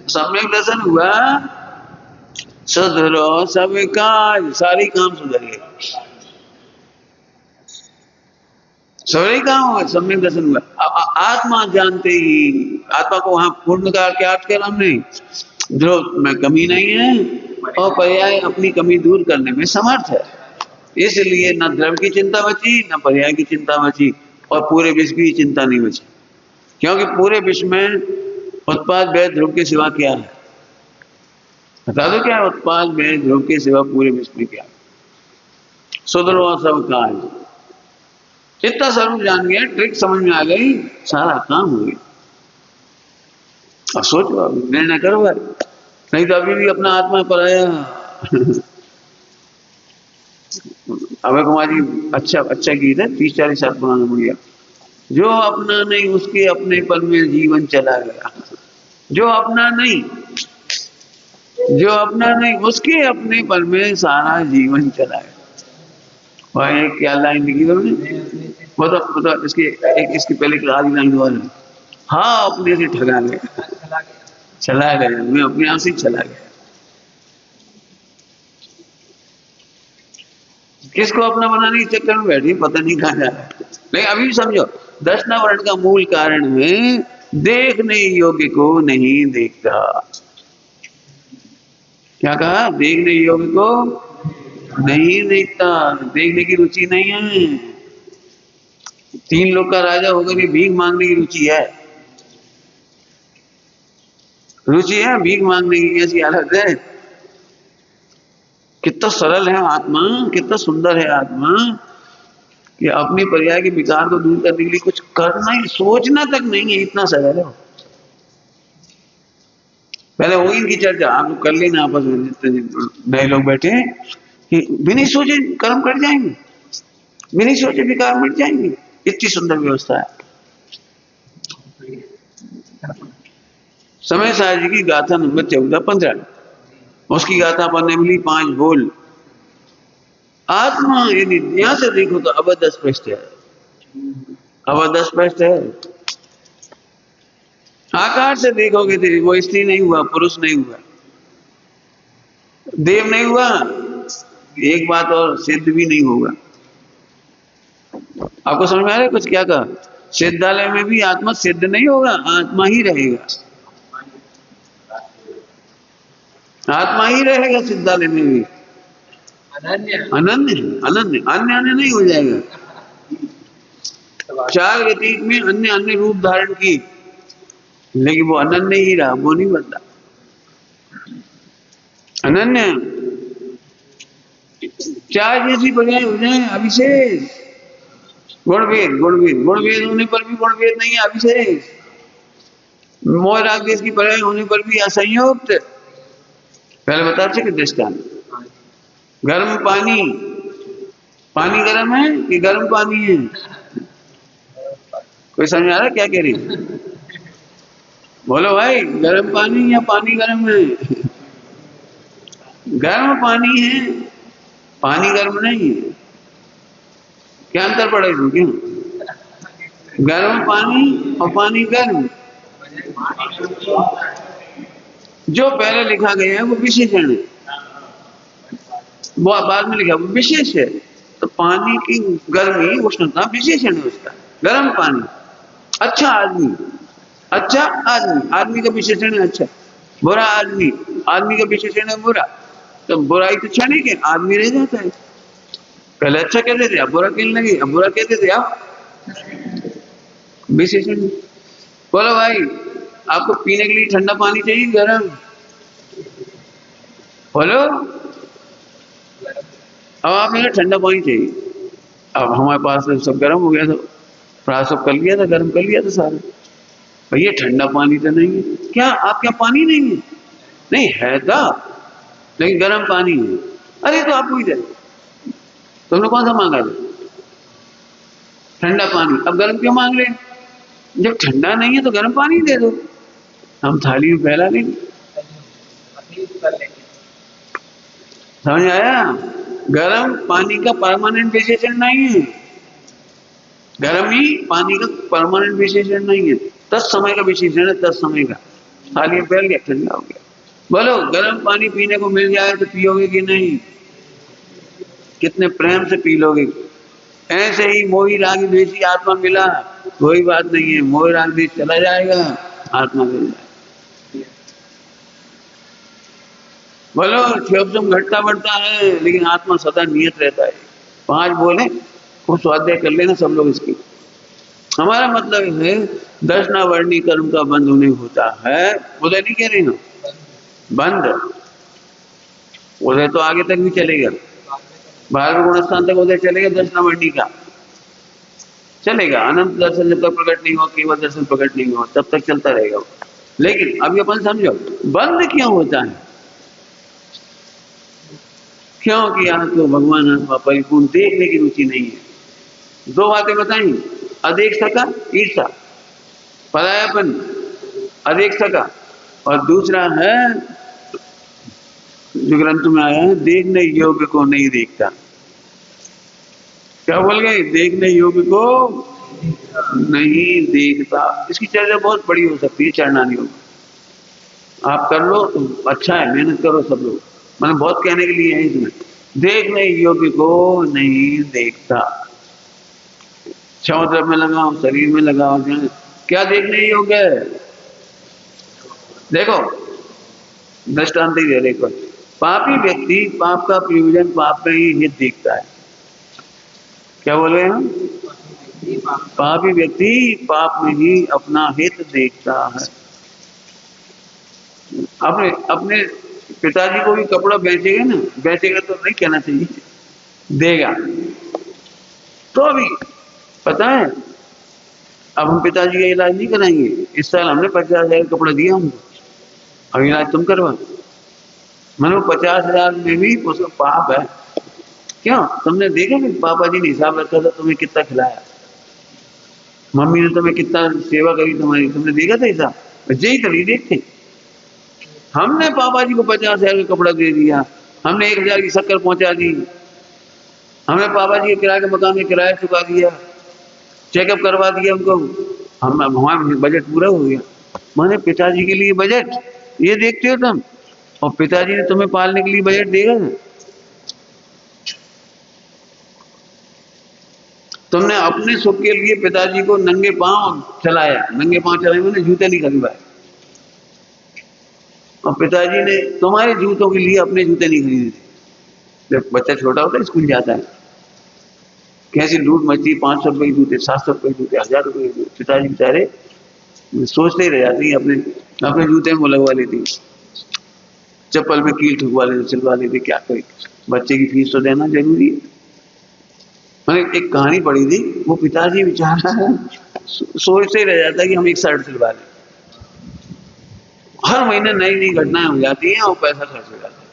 Speaker 1: सम्यक दर्शन हुआ, सुधरो सब काज, सारी काम सुधर गए, सारे काम हुआ, सम्यक दर्शन हुआ। आत्मा जानते ही, आत्मा को वहां पूर्ण का क्या अर्थ किया हमने, ध्रुव में कमी नहीं है, और पर्याय अपनी कमी दूर करने में समर्थ है, इसलिए न द्रव्य की चिंता बची, न पर्याय की चिंता बची, और पूरे विश्व की चिंता नहीं बची, क्योंकि पूरे विश्व में उत्पाद व्यय ध्रुव के सिवा क्या है, बता दो क्या है उत्पाद व्यय ध्रुव के सिवा पूरे विश्व में क्या है, सुधरो सब काज, इतना स्वरूप जान गया, ट्रिक समझ में आ गई, सारा काम हो गया। अब सोचो, निर्णय करो, नहीं तो अभी भी अपना आत्मा पर आया अभय कुमार जी अच्छा गीत है, 30-40 साल पुराना बढ़िया, जो अपना नहीं उसके अपने पल में जीवन चला गया, जो अपना नहीं, जो अपना नहीं उसके अपने पल में सारा जीवन चला गया। वह एक क्या लाइन लिखी तुमने, बताओ इसकी, एक इसकी पहले की आधी लाइन और, हाँ अपने से ठगा गया, चला गया, मैं अपने आप से चला गया। किसको अपना बनाने के चक्कर में बैठी, पता नहीं कहाँ जा रहा है। लेकिन अभी भी समझो, दर्शनावरण का मूल कारण है देखने योग्य को नहीं देखता। क्या कहा? देखने योग्य को नहीं देखता, देखने की रुचि नहीं है। 3 लोग का राजा होकर भी भीख मांगने की रुचि है, रुचि है भीख मांगने की। कैसी हालत है? कितना सरल है आत्मा, कितना सुंदर है आत्मा कि अपनी पर्याय के विकार को दूर करने के लिए कुछ करना ही, सोचना तक नहीं है, इतना सरल है। पहले हो इनकी चर्चा आप लोग कर लेना आपस में, जितने नए लोग बैठे हैं, कि बिना सोचे कर्म कट जाएंगे, बिना सोचे विकार मिट जाएंगे। इतनी सुंदर व्यवस्था है। समय साहब जी की गाथा नंबर 14-15, उसकी गाथा पढ़ने मिली 5 बोल। आत्मा यदि ध्यान से देखो तो अबद्ध स्पष्ट है, अबद्ध स्पष्ट है। आकार से देखोगे तो वो स्त्री नहीं हुआ, पुरुष नहीं हुआ, देव नहीं हुआ, एक बात और सिद्ध भी नहीं होगा। आपको समझ में आ रहा है कुछ? क्या कहा? सिद्धालय में भी आत्मा सिद्ध नहीं होगा, आत्मा ही रहेगा, आत्मा ही रहेगा सिद्धालय में भी। अनन्य अनन्य अनन्य अन्य नहीं हो जाएगा। 4 गति में अन्य अन्य रूप धारण की, लेकिन वो अनन्य ही रहा, वो नहीं बदला। अनन्य 4 जैसी बजाय हो जाए अविशेष, गुणभेद गुणभेद गुणभेद होने पर भी गुणभेद नहीं है, अविशेष। मोह राग देश की पर्याय होने पर भी असंयुक्त। पहले बता चुके दृष्टांत। गर्म पानी, पानी गर्म है कि गर्म पानी है? कोई समझ आ रहा है क्या कह रही? बोलो भाई, गर्म पानी या पानी गर्म है? गर्म पानी है, पानी गर्म नहीं है। क्या अंतर पड़ा इसमें? क्यों? गर्म पानी और पानी गर्म, जो पहले लिखा गया है वो विशेषण है, वो बाद में लिखा वो विशेष है। तो पानी की गर्मी उष्णता विशेषण है उसका। गर्म पानी, अच्छा आदमी, अच्छा आदमी, आदमी का विशेषण है अच्छा। बुरा आदमी, आदमी का विशेषण है बुरा। तो बुराई तो क्षण के आदमी रह जाता है। पहले अच्छा कहते थे, अब बुरा कहने लगे, अब बुरा कहते थे, अब विशेषण। बोलो भाई, आपको पीने के लिए ठंडा पानी चाहिए गर्म? बोलो, अब आप मेरा ठंडा पानी चाहिए। अब हमारे पास तो सब गर्म हो गया था, प्राय सब कर लिया था, गर्म कर लिया था सारा। भैया ठंडा पानी तो नहीं है। क्या आपके यहाँ पानी नहीं है? नहीं है था, लेकिन गर्म पानी है। अरे तो आपको ही दे, तुमने कौन सा मांगा था? ठंडा पानी। अब गर्म क्यों मांग रहे? जब ठंडा नहीं है तो गर्म पानी दे दो, हम थाली में फैला लेंगे। समझ आया? गर्म पानी का परमानेंट विशेषण नहीं है, गर्म ही पानी का परमानेंट विशेषण नहीं है, तत्समय का विशेषण है, तत्समय का। थाली में फैल गया, ठंडा हो गया। बोलो, गर्म पानी पीने को मिल जाए तो पियोगे कि नहीं? कितने प्रेम से पी लोगे। ऐसे ही मोही राग द्वेषी आत्मा मिला, कोई बात नहीं है, मोह राग द्वेष चला जाएगा, आत्मा मिल जाएगा। बोलो, क्षोभम घटता बढ़ता है, लेकिन आत्मा सदा नियत रहता है। 5 बोले खूब स्वाध्याय कर लेना सब लोग इसकी। हमारा मतलब है दर्शनावर्णी कर्म का बंध उन्हें होता है। उदय नहीं कह रही ना, बंद। उदय तो आगे तक भी चलेगा, 12वें गुणस्थान तक उदय चलेगा, दर्शनावर्णी का चलेगा। अनंत दर्शन जब तक प्रकट नहीं हुआ, केवल दर्शन प्रकट नहीं हुआ, तब तक चलता रहेगा। लेकिन अभी अपन समझो बंद क्यों होता है? क्योंकि आपको भगवान आत्मा परिपूर्ण देखने की रुचि नहीं है। 2 बातें बताई, अदेक्षा का ईर्षा, परायापन, अदेक्षा का, और दूसरा है जो ग्रंथ में आया है, देखने योग्य को नहीं देखता। क्या बोल गए? देखने योग्य को नहीं देखता। इसकी चर्चा बहुत बड़ी हो सकती है, चरणानी होगी। आप कर लो तो अच्छा है, मेहनत करो सब लोग, मैंने बहुत कहने के लिए है इसमें। देखने योग्य को नहीं देखता। क्षमद्रव्य में लगाओ, शरीर में लगाओ, क्या देखने योग्य है? देखो दृष्टांत ही दे रहे को। पापी व्यक्ति पाप का प्रयोजन पाप में ही हित देखता है। क्या बोल रहे हैं हम? पापी व्यक्ति पाप में ही अपना हित देखता है। अपने अपने पिताजी को भी कपड़ा बेचेगा ना, बेचेगा तो नहीं कहना चाहिए, देगा तो भी पता है। अब हम पिताजी का इलाज नहीं कराएंगे, इस साल हमने 50,000 कपड़ा दिया हमको, अब इलाज तुम करवा। मतलब 50,000 में भी उसका पाप है। क्यों? तुमने देखा कि पापा जी ने हिसाब रखा था, तुम्हें कितना खिलाया, मम्मी ने तुम्हें कितना सेवा करी तुम्हारी, तुमने देखा था हिसाब? बच्चे ही कभी देखते। हमने पापा जी को 50,000 का कपड़ा दे दिया, हमने 1,000 की शक्कर पहुंचा दी, हमने पापा जी के किराए के मकान में किराया चुका दिया, चेकअप करवा दिया उनको, हम हमारा बजट पूरा हो गया। माने पिताजी के लिए बजट ये देखते हो तुम, और पिताजी ने तुम्हें पालने के लिए बजट देगा ना। तुमने अपने सुख के लिए पिताजी को नंगे पांव चलाया, नंगे पांव चलाए मैंने जूते नहीं खरीदवाए, और पिताजी ने तुम्हारे जूतों के लिए अपने जूते नहीं खरीदे थे। जब बच्चा छोटा होता है स्कूल जाता है, कैसी लूट मचती, 500 रुपए के जूते, 700 रुपए के जूते, 1,000 रुपए के जूते, पिताजी बेचारे सोचते ही रह जाते हैं, अपने अपने जूते में लगवा लेती, चप्पल में कील ठुकवा लेते, सिलवा लेते। क्या कोई बच्चे की फीस तो देना जरूरी है। मैंने एक कहानी पढ़ी थी, वो पिताजी बेचारा सोचते ही रह जाता है कि हम एक शर्ट सिलवा लें। हर महीने नई नई घटनाएं हो जाती हैं और पैसा खर्च हो जाता है,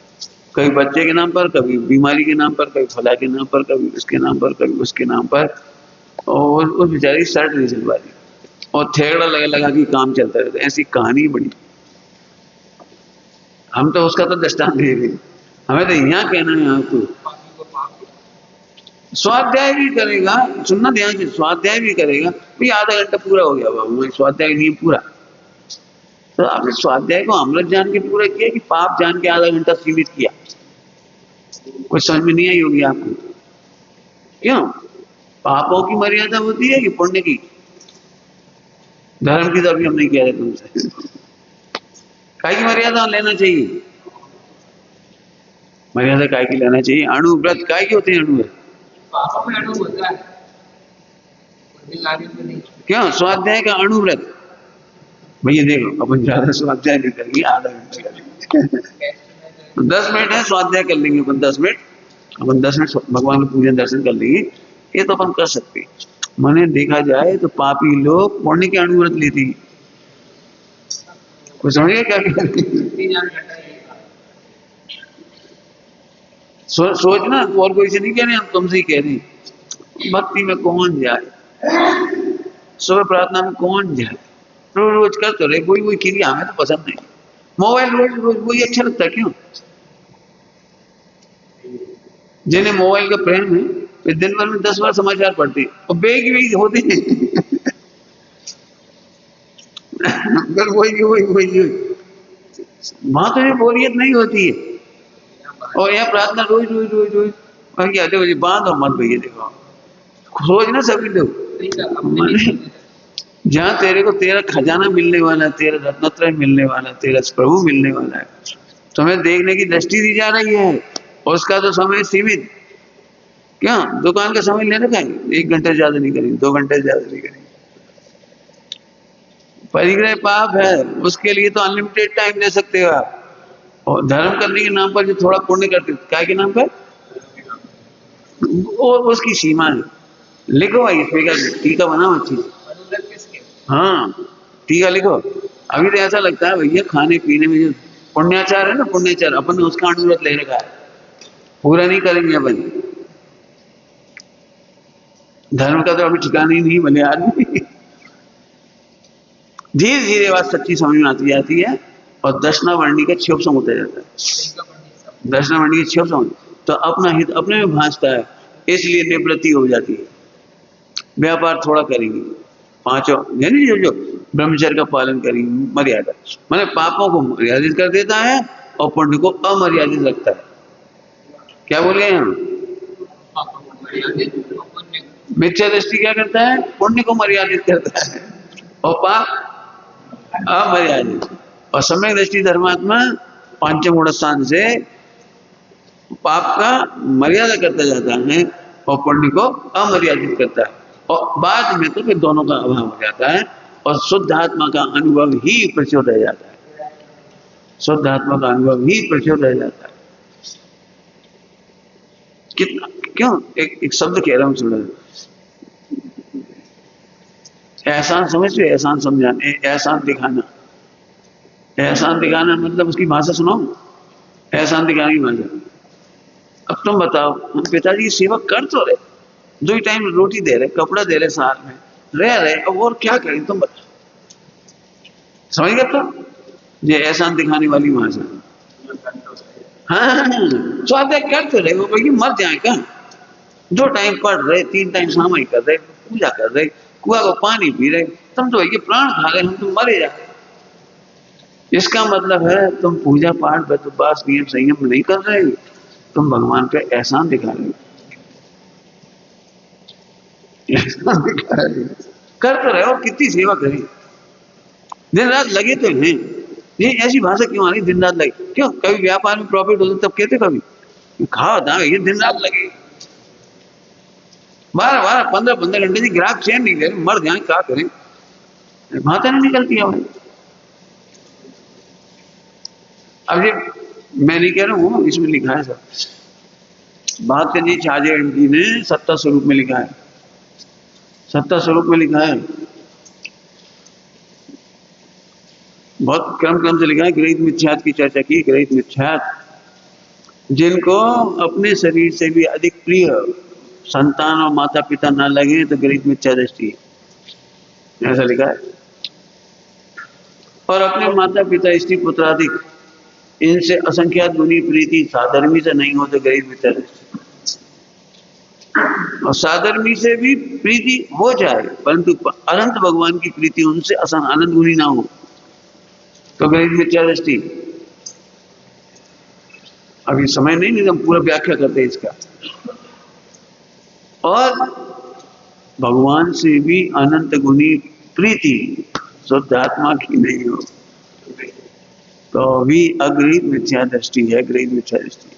Speaker 1: कभी बच्चे के नाम पर, कभी बीमारी के नाम पर, कभी फला के नाम पर, कभी उसके नाम पर, कभी उसके नाम पर, और उस बेचारी शर्ट नहीं सिलवा दी, और थेगड़ा लगा लगा के काम चलता रहता है। ऐसी कहानी बड़ी। हम तो उसका तो दृष्टांत दे रहे, हमें तो यहाँ कहना है आपको, स्वाध्याय भी करेगा, सुनना ध्यान से, स्वाध्याय भी करेगा भाई, आधा घंटा पूरा हो गया बाबू, स्वाध्याय नहीं पूरा, तो आपने स्वाध्याय को अमृत जान के पूरा किया कि पाप जान के आधा घंटा सीमित किया? कुछ समझ में नहीं आई होगी आपको। क्यों? पापों की मर्यादा होती है कि पुण्य की? धर्म की तो अभी हम नहीं कह रहे तुमसे। काय की मर्यादा लेना चाहिए? मर्यादा काय की लेना चाहिए? अणुव्रत काय की होते हैं? अणुव्रत क्यों? स्वाध्याय का अणुव्रत। भैया देखो, अपन ज्यादा स्वाध्याय नहीं करेंगे, आधा घंटा करेंगे। 10 मिनट है, स्वाध्याय कर लेंगे अपन 10 मिनट, अपन 10 मिनट भगवान के पूजन दर्शन कर लेंगे, ये तो अपन कर सकते। मैंने देखा जाए तो पापी लोग पुण्य के अणुव्रत लेती, कुछ समझिए क्या सोचना, और कोई से नहीं कह रहे, हम तुमसे ही कह रहे हैं। भक्ति में कौन जाए, सुबह प्रार्थना में कौन जाए, रोज रोज कर तो रहे वही वही क्रिया, हमें तो पसंद नहीं। मोबाइल रोज रोज वही अच्छा लगता है। क्यों? जिन्हें मोबाइल का प्रेम है वे दिन भर में 10 बार समाचार पढ़ते और बेग बेग होते हैं। वही वहां तो ये बोरियत नहीं होती है, और यहाँ प्रार्थना रोज रोज रोज रोज। और क्या देखो, बांध और मत भैया, देखो सोच ना सभी लोग, जहाँ तेरे को तेरा खजाना मिलने वाला है, तेरा रत्नत्रय मिलने वाला है, तेरा प्रभु मिलने वाला है, तुम्हें देखने की दृष्टि दी जा रही है, और उसका तो समय सीमित। क्या दुकान का समय ले रखा है? 1 घंटे ज्यादा नहीं करेंगे, 2 घंटे ज्यादा नहीं करेंगे। परिग्रह पाप है, उसके लिए तो अनलिमिटेड टाइम ले सकते हो आप। और धर्म करने के नाम पर जो थोड़ा पुण्य करते, क्या के नाम पर, और उसकी सीमा है। लिखो भाई, इसमें टीका बनाओ अच्छी। हाँ, टीका लिखो। अभी तो ऐसा लगता है भैया, खाने पीने में जो पुण्याचार है ना, पुण्याचार अपन ने उसका अनुव्रत ले रखा है, पूरा नहीं करेंगे अपन। धर्म का तो अभी ठिकाना ही नहीं बने आदमी। धीरे धीरे बात सच्ची समझ में आती जाती है, और दर्शनावर्णी का क्षोभ होता जाता है। दर्शनावर्णी की क्षोभ समझ तो अपना हित अपने में भांजता है, इसलिए निवृत्ति हो जाती है। व्यापार थोड़ा करेंगे, 5 यानी जो ब्रह्मचर्य का पालन करेंगे, मर्यादा मैंने पापों को मर्यादित कर देता है और पुण्य को अमर्यादित रखता है। क्या बोल गए हम? मिथ्या दृष्टि क्या करता है? पुण्य को मर्यादित करता है। और पाप अमर्यादित। और सम्यक दृष्टि धर्मात्मा पंचम गुण स्थान से पाप का मर्यादा करता जाता है और पुण्य को अमर्यादित करता है, और बाद में तो फिर दोनों का अभाव हो जाता है और शुद्ध आत्मा का अनुभव ही प्रचुर रह जाता है। शुद्ध आत्मा का अनुभव ही प्रचुर रह जाता है। कितना क्यों एक शब्द कह रहा हूं, सुनो। एहसान समझते हो? एहसान समझाने, एहसान दिखाना। एहसान दिखाना मतलब उसकी भाषा सुनाओ। एहसान दिखाने की भाषा। अब तुम बताओ, हम पिताजी की सेवा कर तो रहे, 2 टाइम रोटी दे रहे, कपड़ा दे रहे, साथ में रह रहे, अब और क्या करें? तुम बताओ, समझ गए? तो ये एहसान दिखाने वाली भाषा। हाँ, स्वाध्याय कर तो रहे, वो भाई मर जाए क्या? 2 टाइम पढ़ रहे, 3 टाइम सामाई कर रहे, पूजा कर रहे, कुआ को पानी पी रहे, तुम तो ये प्राण खा रहे, हम तो मरे जा रहे। इसका मतलब है तुम पूजा पाठ बस नियम संयम नहीं कर रहे, तुम भगवान पे एहसान दिखा रहे हो। एहसान दिखा रहे हो, कर तो रहे हो, कितनी सेवा करें, दिन रात लगे तो हैं। ये ऐसी भाषा क्यों आ रही, दिन रात लगे? क्यों? कभी व्यापार में प्रॉफिट होता तब कहते, कभी खाओ दाओ, ये दिन रात लगे 12 15 घंटे से ग्राहक चैन नहीं दे रहे, मर जाए, क्या करें? भाषा नहीं निकलती है हमारी। अब ये मैं नहीं कह रहा हूँ, इसमें लिखा है सब। भास्कर जी छाजे जी ने 70 स्वरूप में लिखा है, 70 स्वरूप में लिखा है, बहुत क्रम से लिखा है। ग्रहित मिथ्यात्व की चर्चा की। ग्रहित मिथ्यात्व, जिनको अपने शरीर से भी अधिक प्रिय संतान और माता पिता ना लगे तो ग्रहित मिथ्या दृष्टि, ऐसा लिखा है। और अपने माता पिता स्त्री पुत्र आदि इनसे असंख्यात गुनी प्रीति साधर्मी से नहीं हो तो ग्रहित मिथ्या दृष्टि। और साधर्मी से भी प्रीति हो जाए परंतु अनंत भगवान की प्रीति उनसे अनंत गुनी ना हो तो ग्रहित मिथ्या दृष्टि। अभी समय नहीं हम पूरा व्याख्या करते इसका। और भगवान से भी अनंत गुनी प्रीति शुद्ध आत्मा की नहीं हो तो भी अग्रहित मिथ्या दृष्टि है। ग्रहित मिथ्या दृष्टि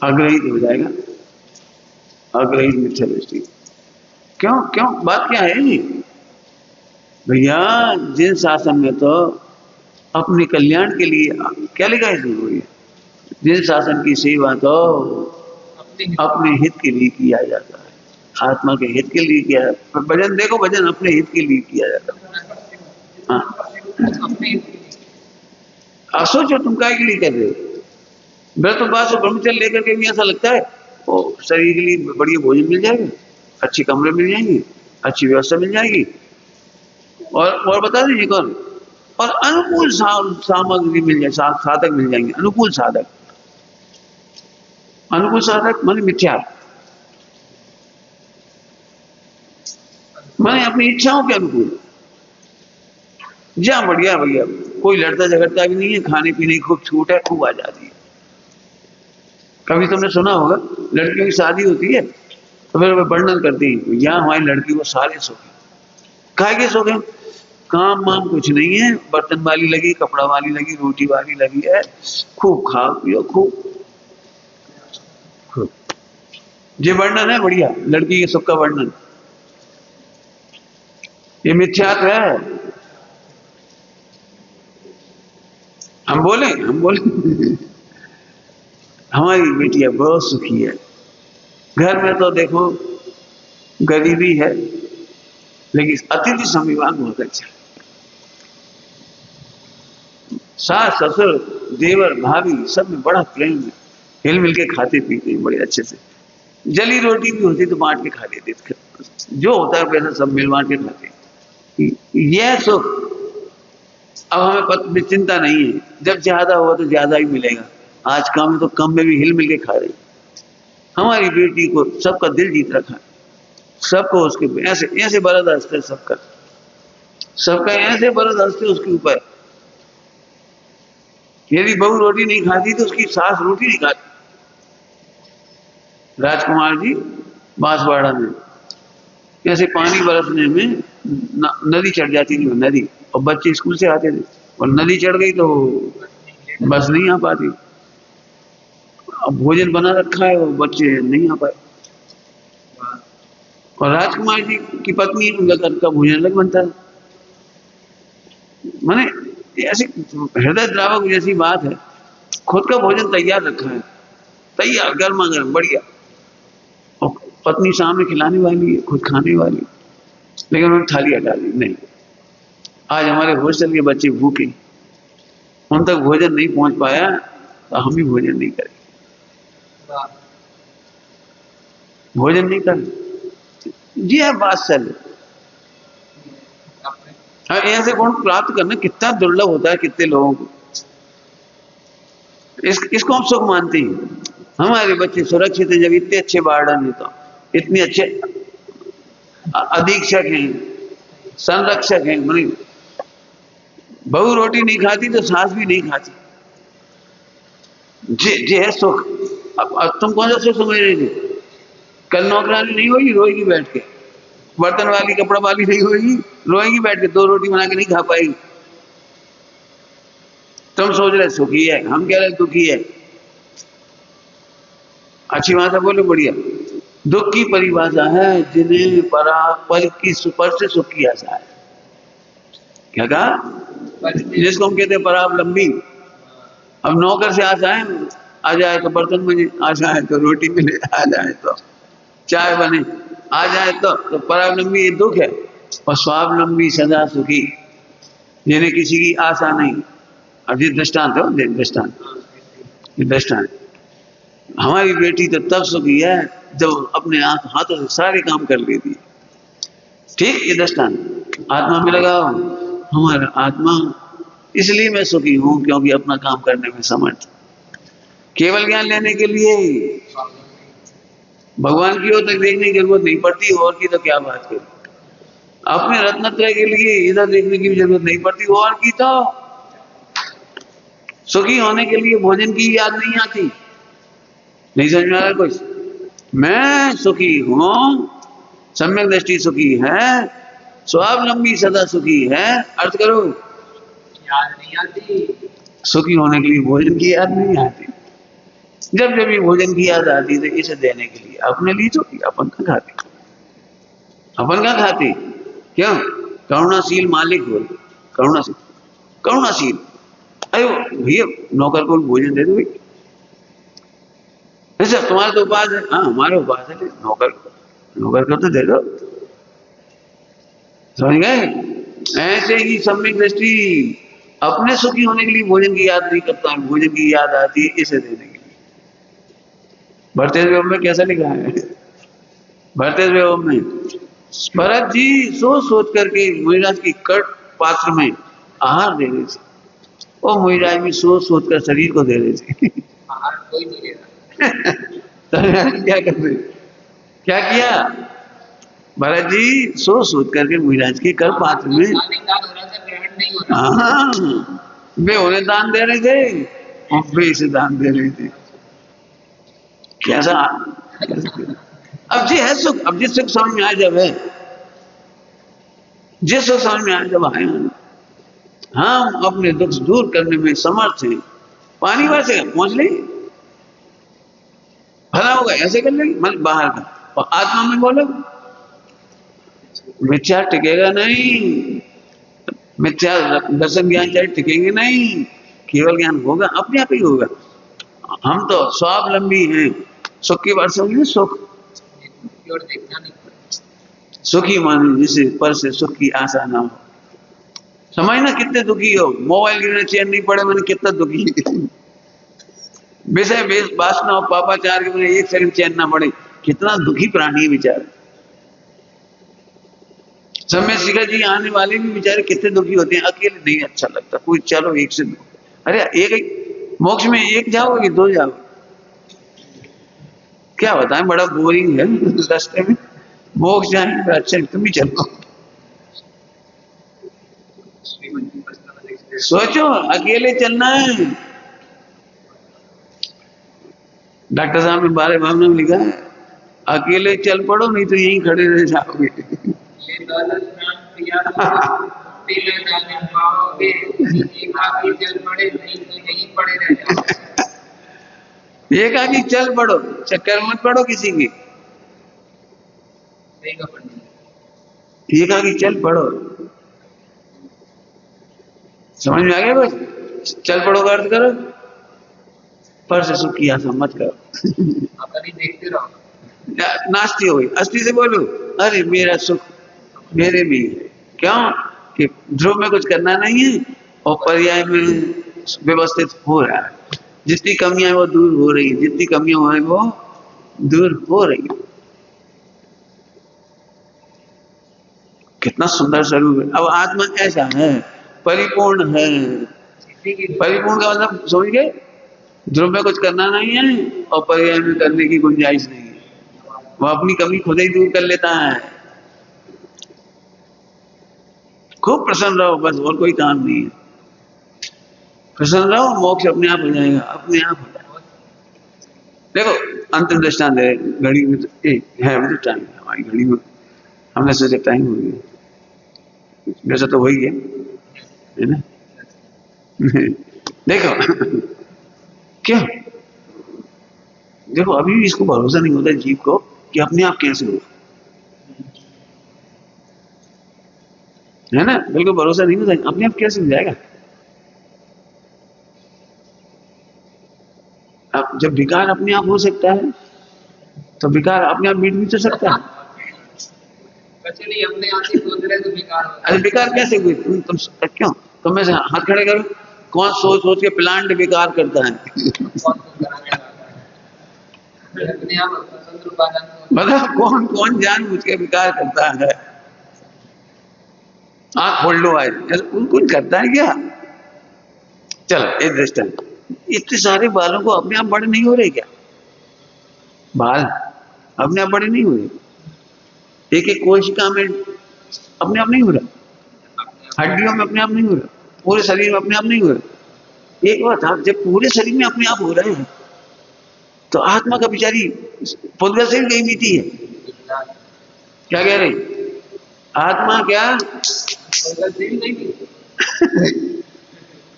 Speaker 1: अग्रहित हो जाएगा, अग्रहित मिथ्या दृष्टि। क्यों क्यों बात क्या है भैया? जिन शासन में तो अपने कल्याण के लिए क्या लिखा है जरूरी है, जिन शासन की सेवा तो अपने हित के लिए किया जाता है, आत्मा के हित के लिए किया जाता है। भजन देखो, भजन अपने हित के लिए किया जाता है। हाँ, आप सोचो तुम काय के लिए कर रहे हो? व्रतोपवास और ब्रह्मचर्य लेकर के भी ऐसा लगता है वो शरीर के लिए बढ़िया भोजन मिल जाएगा, अच्छी कमरे मिल जाएंगी, अच्छी व्यवस्था मिल जाएगी, और बता दीजिए कौन, और अनुकूल सामग्री मिल जाए, साधक मिल जाएंगे। अनुकूल साधक, अनुकूल साधक माने मिथ्या, माने अपनी इच्छाओं के अनुकूल। जहां बढ़िया भैया, कोई लड़ता झगड़ता भी नहीं है, खाने पीने की खूब छूट है, खूब आजादी है। कभी तुमने सुना होगा लड़कियों की शादी होती है तो फिर वे वर्णन करती है, यहाँ हमारी लड़की को सारे सो गए। काहे के सो गए? काम वाम कुछ नहीं है, बर्तन वाली लगी, कपड़ा वाली लगी, रोटी वाली लगी है, खूब खाओ पियो खूब। ये वर्णन है बढ़िया लड़की के सुख का वर्णन। ये मिथ्यात्व है। हम बोले हमारी बेटियां बहुत सुखी है, घर में तो देखो गरीबी है लेकिन अतिथि संविभाग बहुत अच्छा है। सास ससुर देवर भाभी सब में बड़ा प्रेम है, हिल मिल के खाते पीते हैं बड़े अच्छे से। जली रोटी भी होती तो बांट के खा लेते, जो होता है पैसा सब मिल बांट के खाते। यह सुख अब हमें चिंता नहीं है, जब ज्यादा होगा तो ज्यादा ही मिलेगा, आज कम है तो कम में भी हिल मिल के खा रहे। हमारी बेटी को सबका दिल जीत रखा, सबको उसके ऐसे ऐसे बरद हंसते, सबका ऐसे बरद हंसते उसके ऊपर। यदि बहू रोटी नहीं खाती तो उसकी सास रोटी नहीं खाती। राजकुमार जी बांसवाड़ा में ऐसे पानी बरसने में नदी चढ़ जाती थी, नदी, और बच्चे स्कूल से आते थे और नदी चढ़ गई तो बस नहीं आ पाती। अब भोजन बना रखा है, वो बच्चे नहीं आ पाए। और राजकुमार जी की पत्नी, उनका घर का भोजन अलग बनता है। माने ऐसी हृदय द्रावक जैसी बात है, खुद का भोजन तैयार रखा है, तैयार गर्मा गर्म बढ़िया, और पत्नी सामने खिलाने वाली है, खुद खाने वाली, लेकिन उन्होंने थाली हटा दी। नहीं, आज हमारे हॉस्टल के बच्चे भूखे, उन तक भोजन नहीं पहुंच पाया तो हम भी भोजन नहीं करें, भोजन नहीं करें। जी है बात सर। ऐसे गुण प्राप्त करना कितना दुर्लभ होता है कितने लोगों को। इसको हम सुख मानते हैं। हमारे बच्चे सुरक्षित हैं जब इतने अच्छे वार्डन है, तो इतने अच्छे अधीक्षक हैं, संरक्षक हैं। मतलब बहू रोटी नहीं खाती तो सास भी नहीं खाती। जे है सुख। अब तुम कौन सा सुख समझ रहे थे? कल नौकरानी नहीं होगी, रोएगी बैठ के। बर्तन वाली, कपड़ा वाली नहीं होगी, रोएगी बैठ के, 2 रोटी बना के नहीं खा पाएगी। तुम सोच रहे सुखी है, हम कह रहे दुखी है। अच्छी बात है, बोलो बढ़िया। दुख की परिभाषा है जिन्हें पर की सुपर से सुख की आशा है। क्या कहा? जिसको हम कहते हैं परावलंबी। अब नौकर से आशा है, आ जाए तो बर्तन बने, आ जाए तो रोटी मिले, आ जाए तो चाय बने, आ जाए तो परावलंबी ये दुख है। और स्वावलंबी सदा सुखी, जिन्हें किसी की आशा नहीं। अब ये दृष्टांत हो, दृष्टांत, ये दृष्टांत। हमारी बेटी तो तब सुखी है जब अपने हाथों से सारे काम कर लेती है। ठीक, ये दृष्टांत आत्मा में लगाओ। हमारा आत्मा इसलिए मैं सुखी हूं क्योंकि अपना काम करने में समर्थ। केवल ज्ञान लेने के लिए भगवान की ओर तक देखने की जरूरत नहीं पड़ती, और की तो क्या बात करें। अपने रत्नत्रय के लिए इधर देखने की भी जरूरत नहीं पड़ती, और की तो सुखी होने के लिए भोजन की याद नहीं आती। नहीं समझ में आ रहा कुछ? मैं सुखी हूं, सम्यक दृष्टि सुखी है, स्वावलंबी सदा सुखी है। अर्थ करो,
Speaker 2: याद नहीं आती।
Speaker 1: सुखी होने के लिए भोजन की याद नहीं आती। जब जब भी भोजन की याद आती तो इसे देने के लिए, अपने लिए तो अपन का खाते, अपन का खाते क्यों? करुणाशील मालिक बोल, करुणाशील, करुणाशील। अरे भैया नौकर को भोजन दे दो भाई। ऐसा तुम्हारा तो उपास है, हाँ हमारा उपास है, नौकर को तो दे दो। समझ गए? ऐसे ही सम्यक दृष्टि अपने सुखी होने के लिए भोजन की याद नहीं करता, भोजन की याद आती है इसे देने के लिए। भरतेज वेव में कैसा लिखा है? भरतेज वेव में भरत जी सोच सोच करके मुनिराज की कट पात्र में आहार दे रहे थे, और मुनिराज भी सोच सोच कर शरीर को दे रहे थे।
Speaker 2: आहार कोई नहीं ले रहा।
Speaker 1: क्या कर रहे? क्या किया? भरत जी सोच सोच करके मुनिराज के कर पात्र में, हाँ वे उन्हें दान दे रहे थे और वे इसे दान दे रहे थे। कैसा? अब जी है सुख, अब जिस सुख समझ में आए जब है, जिस सुख समझ में आए जब आए हम अपने दुख दूर करने में समर्थ हैं। पानी वैसे पहुंच ले, भला होगा ऐसे कर लेंगे, मतलब बाहर का। और आत्मा में बोलो मिथ्या टिकेगा नहीं, मिथ्या दर्शन ज्ञान चाहे टिकेंगे नहीं, केवल ज्ञान होगा, अपने आप ही होगा। हम तो स्वावलंबी हैं। सुख की बात समझिए, सुख सुखी माने जिसे पर से सुख की आशा ना हो। समझना कितने दुखी हो, मोबाइल गिरने चैन नहीं पड़े मैंने कितना दुखी। विषय वासना और पापाचार के मैंने एक सेकंड चैन ना पड़े, कितना दुखी प्राणी है बेचारे। समय शिखर जी आने वाले भी बेचारे कितने दुखी होते हैं। अकेले नहीं अच्छा लगता कोई, चलो एक से दो, अरे एक मोक्ष में एक जाओ कि 2 जाओ, क्या बताएं, बड़ा बोरिंग है रास्ते में। मोक्ष जाएंगे अच्छा, तुम ही चलो। सोचो अकेले चलना है। डॉक्टर साहब ने 12 भावना में लिखा है अकेले चल पड़ो, नहीं तो यहीं खड़े रह जाओगे।
Speaker 2: ये दौलत नाम प्यार पी ले जाने पाओगे, एक आगे चल पड़े नहीं तो यहीं पड़े रह जाओगे।
Speaker 1: एक आगे चल पड़ो, चक्कर मत पड़ो किसी की।
Speaker 2: सही का पंडित।
Speaker 1: एक आगे चल पड़ो, समझ में आ गया? बस चल पड़ो का अर्थ करो, पर से सुख की आशा मत करो।
Speaker 2: आप अभी देखते रहो।
Speaker 1: नास्ती हो गई, अस्थि से बोलो, अरे मेरा सुख मेरे में ही है। क्यों? कि ध्रुव में कुछ करना नहीं है और पर्याय में व्यवस्थित हो रहा है। जितनी कमियां हैं वो दूर हो रही है, जितनी कमियां हो रही वो दूर हो रही है। कितना सुंदर स्वरूप है। अब आत्मा ऐसा है, परिपूर्ण है। परिपूर्ण का मतलब समझ गए? ध्रुव में कुछ करना नहीं है और पर्याय में करने की गुंजाइश नहीं है। वो अपनी कमी खुद ही दूर कर लेता है। खूब प्रसन्न रहो, बस और कोई काम नहीं है। प्रसन्न रहो, मोक्ष अपने आप हो जाएगा, अपने आप हो जाएगा। देखो अंतिम दृष्टांत है, घड़ी में तो है अभी तो टाइम है, हमारी घड़ी में हमने सोचा टाइम हो गया, वैसे तो वही है ना? देखो क्या, देखो अभी भी इसको भरोसा नहीं होता जीव को कि अपने आप कैसे होगा, है ना? बिल्कुल भरोसा नहीं होता अपने आप कैसे हो जाएगा। अब जब विकार अपने आप हो सकता है तो विकार अपने आप मिट भी तो सकता है।
Speaker 2: कचड़ी अपने आप ही सोच रहे तो बेकार हो रहा
Speaker 1: अरे विकार कैसे हुए? तुम क्यों तुम में से हाथ खड़े करो, कौन सोच सोच के प्लांट विकार करता है?
Speaker 2: कौन कराने वाला है? अपने आप स्वतंत्र उपादान
Speaker 1: मतलब कौन कौन जानबूझ के विकार करता है? आंख खोल लो आज, कुछ करता है क्या? चलो एक दृष्टांत, इतने सारे बालों को अपने आप बड़े नहीं हो रहे क्या? बाल अपने आप बड़े नहीं हो रहे, एक एक कोशिका में अपने आप नहीं हो रहा, हड्डियों में अपने आप नहीं हो रहा, पूरे शरीर में अपने आप नहीं हो रहा। एक बात आप जब पूरे शरीर में अपने आप हो रहे हैं तो आत्मा का बेचारी पुद्गल से भी कहीं बीती है। क्या कह रही आत्मा? क्या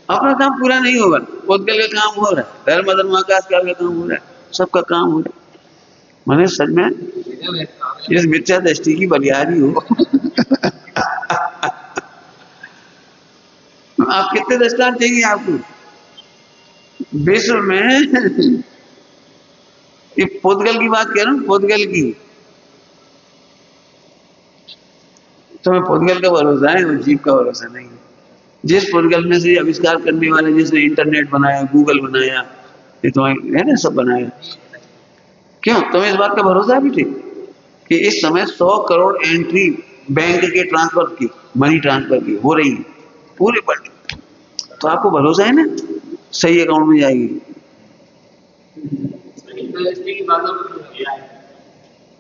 Speaker 1: अपना काम पूरा नहीं होगा, पुद्गल का काम हो रहा है, धर्म धर्म आकाश का काम हो रहा है, सबका काम हो रहा है। मैंने सच में इस मिथ्या दृष्टि की बलिहारी हो। आप कितने दृष्टांत चाहिए आपको विश्व में? ये पुद्गल की बात कह रहा हूं, पुद्गल की। तुम्हें पुद्गल का भरोसा है और जीव का भरोसा नहीं है। जिस पुद्गल में से आविष्कार करने वाले, जिसने इंटरनेट बनाया, गूगल बनाया, ये तुम्हारे है ना, सब बनाया, क्यों तुम्हें इस बात का भरोसा है बेटे कि इस समय 100 करोड़ एंट्री बैंक के ट्रांसफर की, मनी ट्रांसफर की हो रही है पूरे वर्ल्ड में, तो आपको भरोसा है ना सही अकाउंट में जाएगी?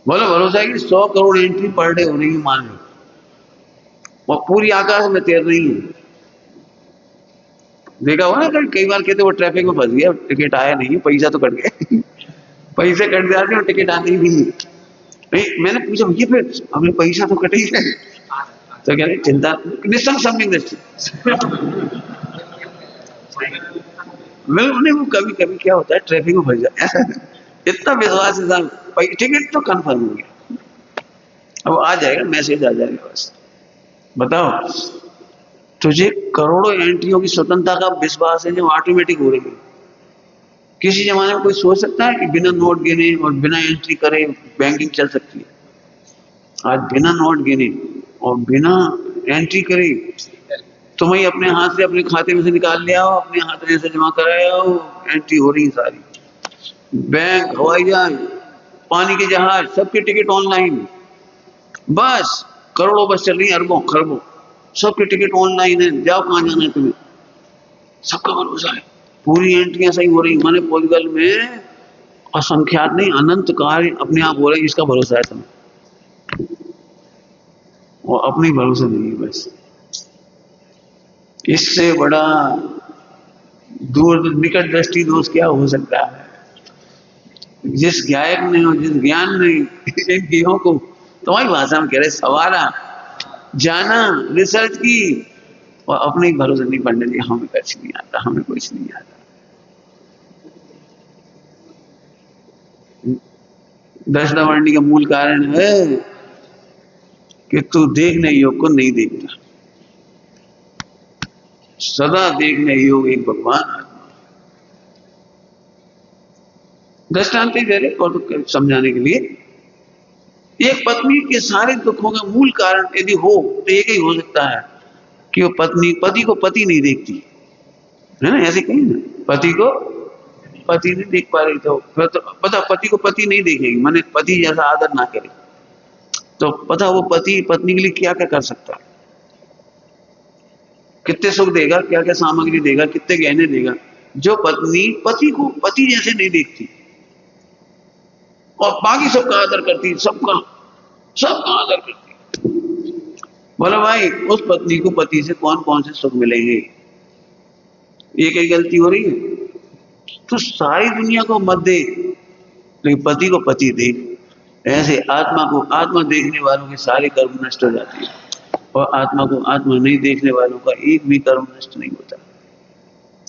Speaker 1: बोलो भरोसा है कि 100 करोड़ एंट्री पर डे हो रही है, मान लो, और पूरी आकाश में तैर रही है। देखा हुआ ना कई बार कहते वो ट्रैफिक में फंस गया, टिकट आया नहीं, पैसा तो कट गया। पैसे कट जाते और टिकट आती नहीं। नहीं मैंने पूछा भैया फिर हमने पैसा तो कट ही है, तो कह रहे चिंता निशंक समथिंग नहीं, वो कभी कभी क्या होता है ट्रैफिक में फंस जाता है। इतना विश्वास है, टिकट तो कंफर्म हो गया, अब आ जाएगा मैसेज आ जाएगा, बस बताओ तुझे करोड़ों एंट्रियों की स्वतंत्रता का विश्वास है जो ऑटोमेटिक हो रही है। किसी जमाने में कोई सोच सकता है कि बिना नोट गिने और बिना एंट्री करे बैंकिंग चल सकती है? आज बिना नोट गिने और बिना एंट्री करे तुम ही अपने हाथ से अपने खाते में से निकाल ले आओ, अपने हाथ में से जमा कराए आओ, एंट्री हो रही है सारी। बैंक, हवाई जहाज, पानी के जहाज, सबके टिकट ऑनलाइन, बस करोड़ों बस चल रही है, अरबों खरबों, सबके टिकट ऑनलाइन है, जाओ कहां जाना है तुम्हें, सबका भरोसा है, पूरी एंट्रियां सही हो रही। माने पोर्टुगल में असंख्यात नहीं अनंत कार्य अपने आप हो रहे, इसका भरोसा है तुम्हें, वो अपने भरोसा नहीं है बस। इससे बड़ा दूर निकट दृष्टि दोष क्या हो सकता है? जिस गायक ने और जिस ज्ञान ने इन गेहों को तुम्हारी भाषा में कह रहे सवारा, जाना, रिसर्च की और अपने ही भरोसे नहीं पढ़ने दिया, हमें कुछ नहीं आता, हमें कुछ नहीं आता। दशना वर्णी का मूल कारण है कि तू देखने योग को नहीं देखता। सदा देखने योग एक भगवान आत्मा। दृष्टांत दे रहे और तो समझाने के लिए, एक पत्नी के सारे दुखों का मूल कारण यदि हो तो एक ही हो सकता है कि वो पत्नी पति को पति नहीं देखती है ना, ऐसे कहीं ना, पति को पति नहीं देख पा रही, तो पता पति को पति नहीं देखेगी, माने पति जैसा आदर ना करे, तो पता वो पति पत्नी के लिए क्या क्या कर सकता है, कितने सुख देगा, क्या क्या सामग्री देगा, कितने गहने देगा। जो पत्नी पति को पति जैसे नहीं देखती और बाकी सबका आदर करती, सबका आदर करती, बोला भाई उस पत्नी को पति से कौन कौन से सुख मिलेंगे। एक ही गलती हो रही है, तो सारी दुनिया को मत दे, लेकिन पति को पति देख। ऐसे आत्मा को आत्मा देखने वालों के सारे कर्म नष्ट हो जाते हैं, और आत्मा को आत्मा नहीं देखने वालों का एक भी कर्म नष्ट नहीं होता,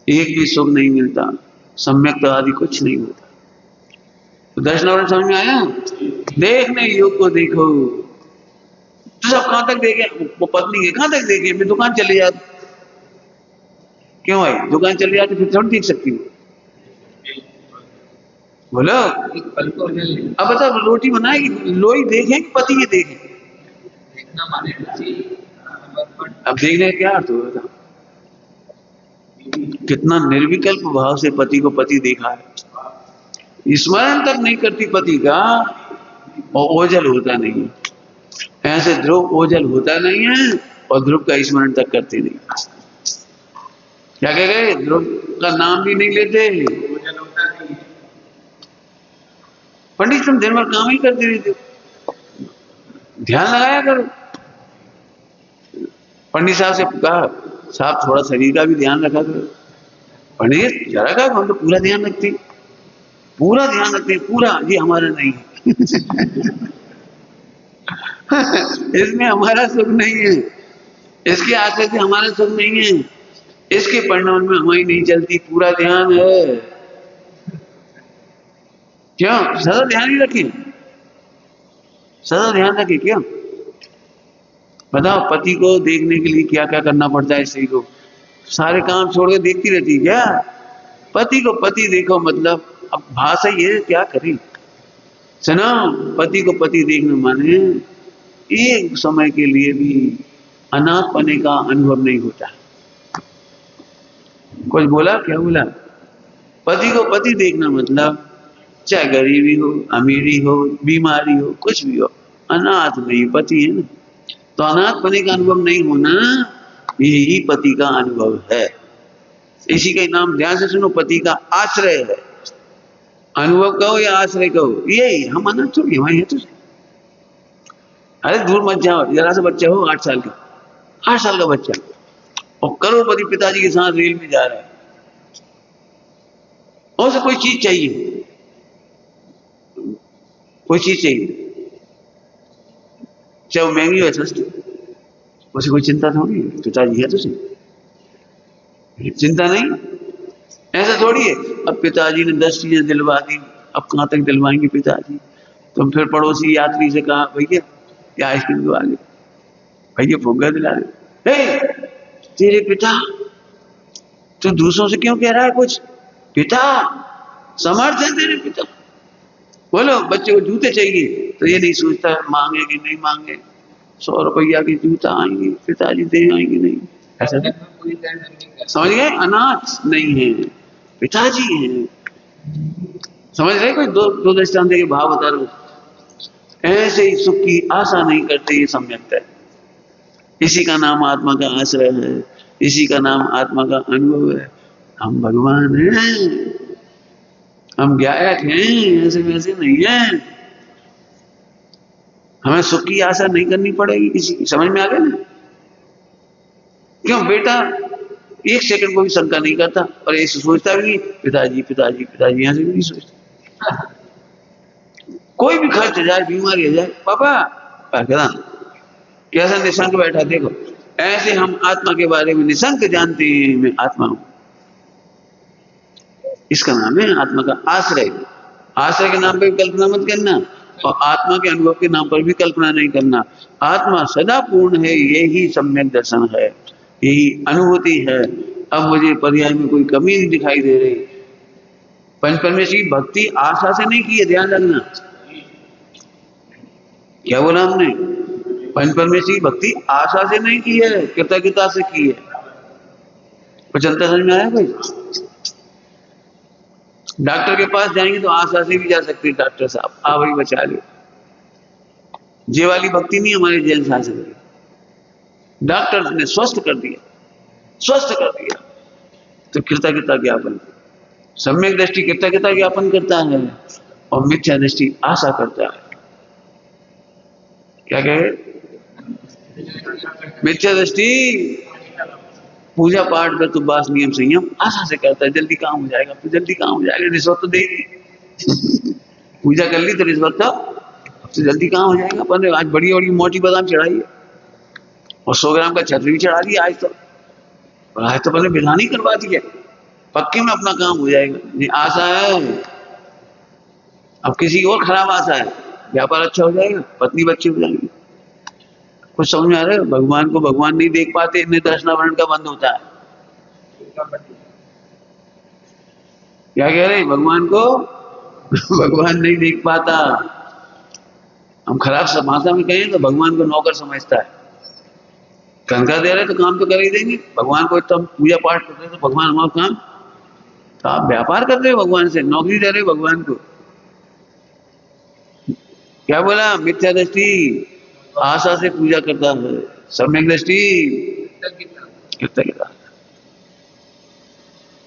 Speaker 1: एक भी सुख नहीं मिलता, सम्यक आदि कुछ नहीं होता। तो दर्शन समझ में आया? देखने योग को देखो, तो सब कहां तक देखे, वो पत्नी के कहां तक देखे, मैं दुकान चले जाती, क्यों भाई दुकान चले जाती फिर थोड़ी देख सकती हूँ, बोलो। अब बता रोटी बनाएगी, लोई देखे कि पति ये देखे? अब देखने का क्या अर्थ होगा? कितना निर्विकल्प भाव से पति को पति देखा है, स्मरण तक नहीं करती पति का, और ओझल होता नहीं है। ऐसे ध्रुव ओझल होता नहीं है और ध्रुव का स्मरण तक करते नहीं। क्या कह गए? ध्रुव का नाम भी नहीं लेते। पंडित तुम दिन भर काम ही करते रहते, ध्यान लगाया करो। पंडित साहब से कहा, साहब थोड़ा शरीर का भी ध्यान रखा करो। पंडित जरा का हम तो पूरा ध्यान रखते, पूरा ध्यान रखते, पूरा, ये हमारा नहीं है। इसमें हमारा सुख नहीं है, इसके आश्रय से हमारा सुख नहीं है, इसके परिणाम में हमारी नहीं चलती, पूरा ध्यान है। क्यों? सदा ध्यान ही रखें, सदा ध्यान रखें। क्यों बताओ? पति को देखने के लिए क्या क्या करना पड़ता है स्त्री को? सारे काम छोड़ के देखती रहती है क्या? पति को पति देखो, मतलब अब भाषा ये क्या करें, सुनो, पति को पति देखना माने एक समय के लिए भी अनाथ पने का अनुभव नहीं होता। कुछ बोला? क्या बोला? पति को पति देखना मतलब चाहे गरीबी हो, अमीरी हो, बीमारी हो, कुछ भी हो, अनाथ नहीं, पति है ना। तो अनाथ पने का अनुभव नहीं होना, यही पति का अनुभव है। इसी का नाम, ध्यान से सुनो, पति का आश्रय है। अनुभव कहो या आश्रय कहो, यही। हम अनाथ थोड़ी वहां है तो। अरे दूर मत जाओ, जरा सा बच्चा हो 8 साल का, 8 साल का बच्चा, और करोड़पति पिताजी के साथ रेल में जा रहा है, और उसे कोई चीज चाहिए, कोई चीज चाहिए, चाहे वो महंगी हो सस्ती, उसे कोई चिंता थोड़ी है, पिताजी है तो सही, चिंता नहीं। ऐसा थोड़ी है अब पिताजी ने 10 चीजें दिलवा दी, अब कहां तक दिलवाएंगे पिताजी? तुम फिर पड़ोसी यात्री से कहा, भैया क्या आइसक्रीम दिलवा दे, भैया फुग्गा दिला दे। तेरे पिता, तू दूसरों से क्यों कह रहा है कुछ? पिता समर्थ है तेरे पिता। बोलो, बच्चे को जूते चाहिए तो ये नहीं सोचता मांगे कि नहीं मांगे, 100 रुपया के जूता आएंगे, पिताजी दे आएंगे नहीं, ऐसा समझ गए? अनाथ नहीं है, पिताजी हैं। समझ रहे? कोई दो दृष्टांत के भाव बता रहा हूं। ऐसे ही सुख की आशा नहीं करते, ये सम्यक है। इसी का नाम आत्मा का आश्रय है, इसी का नाम आत्मा का अनुभव है। हम भगवान हैं, हम गायक हैं, ऐसे वैसे नहीं है। हमें सुख की आशा नहीं करनी पड़ेगी किसी की। समझ में आ गया ना? क्यों? बेटा 1 सेकंड को भी शंका नहीं करता, और ऐसे सोचता भी पिताजी पिताजी पिताजी, यहां से भी नहीं सोचता। कोई भी खर्च जाए, बीमारी आ जाए, पापा कहना कैसा निशंक बैठा देखो। ऐसे हम आत्मा के बारे में निशंक जानते हैं, मैं आत्मा हूं। इसका नाम है आत्मा का आश्रय। आश्रय के नाम पर भी कल्पना मत करना, और आत्मा के अनुभव के नाम पर भी कल्पना नहीं करना। आत्मा सदा पूर्ण है, यही सम्यक दर्शन है, यही अनुभूति है। अब मुझे पर्याय में कोई कमी नहीं दिखाई दे रही। पंच परमेश्वरी की भक्ति आशा से नहीं की है, ध्यान रखना। क्या बोला हमने? पंच परमेश्वरी की भक्ति आशा से नहीं की है, कृतज्ञता से की है। कुछ अंतर समझ में आया भाई? डॉक्टर के पास जाएंगे तो आशा से भी जा सकते हैं, डॉक्टर साहब आ भाई बचा लो। ये वाली भक्ति नहीं हमारे जैन शास्त्र में। डॉक्टर ने स्वस्थ कर दिया, स्वस्थ कर दिया, तो कृतज्ञता ज्ञापन, सम्यक दृष्टि कृतज्ञता ज्ञापन करता है, और मिथ्या दृष्टि आशा करता है। क्या कहे? मिथ्या दृष्टि पूजा पाठ में तो बस नियम संयम आशा से करता है, जल्दी काम हो जाएगा, तो जल्दी काम हो जाएगा, रिश्वत तो देगी। पूजा कर ली तो रिश्वत तो जल्दी काम हो जाएगा। पर आज बड़ी बड़ी मोटी बादाम चढ़ाई है, और 100 ग्राम का छत्र भी चढ़ा दिया आज तो। और आज तो पहले बिरयानी करवा दी है, पक्के में अपना काम हो जाएगा। ये आशा है। अब किसी और खराब आशा है, व्यापार अच्छा हो जाएगा, पत्नी बच्चे हो जाएंगे। कुछ समझ में आ रहा है? भगवान को भगवान नहीं देख पाते, दर्शनावरण का बंद होता है। क्या कह रहे हैं? भगवान को भगवान नहीं देख पाता। हम खराब भाषा में कहें तो भगवान को नौकर समझता है। तनख्वाह दे रहे तो काम तो कर ही देंगे। भगवान को इतना पूजा पाठ करते तो भगवान हमारा काम, तो आप व्यापार कर रहे हो भगवान से, नौकरी दे रहे हो भगवान को। क्या बोला? मिथ्या दृष्टि आशा से पूजा करता है, सम्यक दृष्टि कृतज्ञता।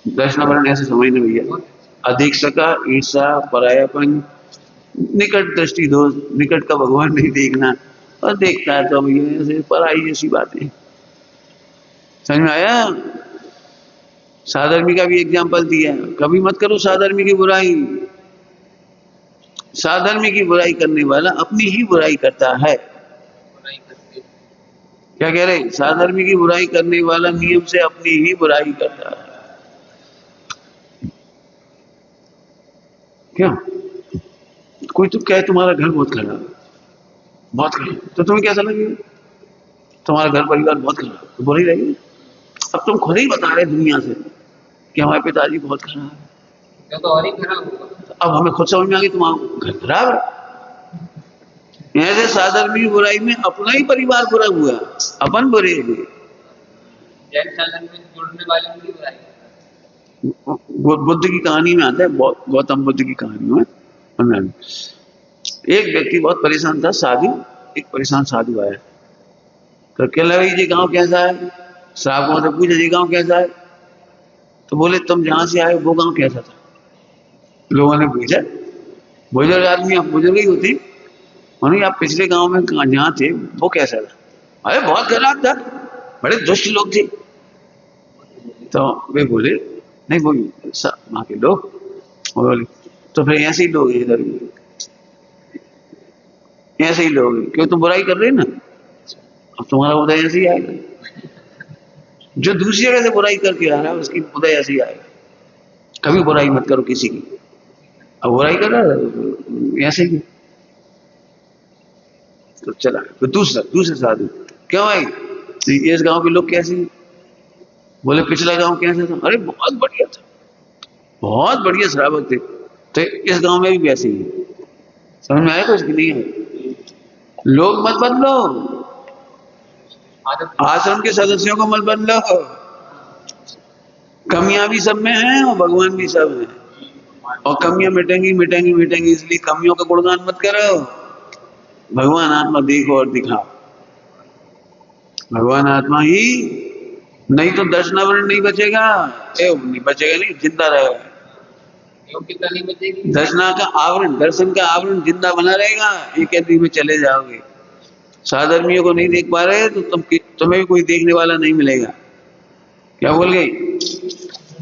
Speaker 1: दर्शनावरण ऐसे समझने भैया। अधीक्षका, ईर्षा, परायापन, निकट दृष्टि दोष, निकट का भगवान नहीं देखना, और देखता है तो भैया ऐसे पराई जैसी बातें। समझ में आया? साधर्मी का भी एग्जाम्पल दिया, कभी मत करो साधर्मी की बुराई। साधर्मी की बुराई करने वाला अपनी ही बुराई करता है। क्या कह रहे? साधर्मी की बुराई करने वाला नियम से अपनी ही बुराई करता है। क्या? कोई तो कहे तुम्हारा घर बहुत खराब है, बहुत खराब, तो तुम्हें कैसा लगेगा? तुम्हारा घर परिवार बहुत खराब, तो बुरा ही लगेगा। अब तुम खुद ही बता रहे दुनिया से कि हमारे पिताजी बहुत खराब है,
Speaker 2: तो और ही खराब होगा।
Speaker 1: अब हमें खुद समझ में आ गई तुम्हारा घर खराब है। ऐसे साधर्मी की बुराई में अपना ही परिवार बुरा हुआ, अपन बुरे हुए।
Speaker 2: जैन साधन में जुड़ने वाले की बुराई।
Speaker 1: बुद्ध की कहानी में आता है, गौतम बुद्ध की कहानी में एक व्यक्ति बहुत परेशान था, साधु, एक परेशान साधु आया, तो क्या लगा ये गांव कैसा है? श्रावकों से पूछा ये गांव कैसा है? तो बोले तुम जहां से आए वो गांव कैसा था? लोगों ने पूछा, बुजुर्ग आदमी, आप बुजुर्ग ही होती, उन्होंने आप पिछले गांव में जहां थे वो कैसा था? अरे बहुत खराब था, बड़े दुष्ट लोग थे। तो वे बोले नहीं वो वहां के लोग, बोले तो फिर ऐसे ही लोग हैं इधर भी, ऐसे ही लोग हैं, क्यों तुम बुराई कर रहे हैं ना, अब तुम्हारा उदय ऐसे ही आएगा। जो दूसरी जगह से बुराई करके आ रहा है उसकी उदय ऐसे ही आएगा। कभी बुराई मत करो किसी की, अब बुराई कर रहा है ऐसे ही। तो चला तो दूसरे साधु, क्यों भाई इस गांव के लोग कैसे? बोले पिछला गांव कैसा था? अरे बहुत बढ़िया था, बहुत बढ़िया श्रावक थे, तो इस गांव में भी वैसे ही। समझ में आया कुछ कि नहीं है? लोग मत बदलो, आश्रम के सदस्यों को मत बदलो। कमियां भी सब में हैं और भगवान भी सब है, और कमियां मिटेंगी मिटेंगी मिटेंगी, इसलिए कमियों का गुणगान मत करो। भगवान आत्मा देखो और दिखाओ, भगवान आत्मा ही, नहीं तो दर्शनावरण नहीं बचेगा, नहीं बचेगा, नहीं जिंदा रहेगा।
Speaker 2: नहीं बचेगी।
Speaker 1: दर्शना का आवरण, दर्शन का आवरण जिंदा बना रहेगा, एक आदमी में चले जाओगे। साधर्मियों को नहीं देख पा रहे तो तुम्हें भी कोई देखने वाला नहीं मिलेगा। क्या बोल गई?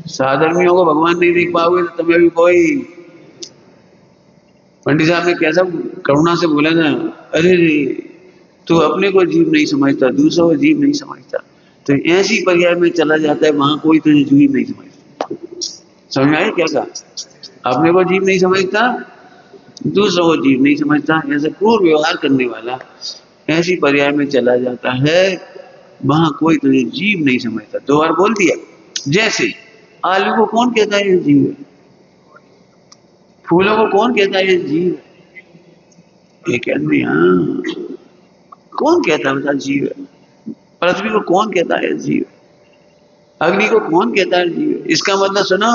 Speaker 1: साधर्मियों को भगवान नहीं देख पाओगे तो तुम्हें भी कोई पंडित साहब ने कैसा करुणा से बोला ना, अरे रे तू अपने को जीव नहीं समझता, दूसरों को जीव नहीं समझता, तो ऐसी पर्याय में चला जाता है, वहां कोई तुझे जीव नहीं समझता। समझ में आया क्या कहा? अपने को जीव नहीं समझता, दूसरों को जीव नहीं समझता, ऐसे क्रूर व्यवहार करने वाला ऐसी पर्याय में चला जाता है, वहां कोई तुझे जीव नहीं समझता। 2 बार बोल दिया। जैसे आलू को कौन कहता है ये जीव है, फूलों को कौन कहता है ये जीव है, एक आदमी, हाँ कौन कहता है बता जीव है, पृथ्वी को कौन कहता है जीव है, अग्नि को कौन कहता है जीव है। इसका मतलब सुनो,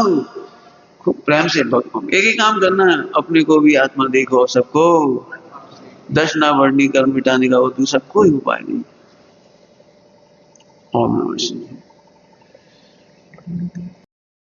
Speaker 1: खूब प्रेम से भक्ति, एक ही काम करना है, अपने को भी आत्मा देखो, सबको दशना वर्णी कर्म मिटाने का वो दूसरा कोई उपाय नहीं। ओम नमः शिवाय।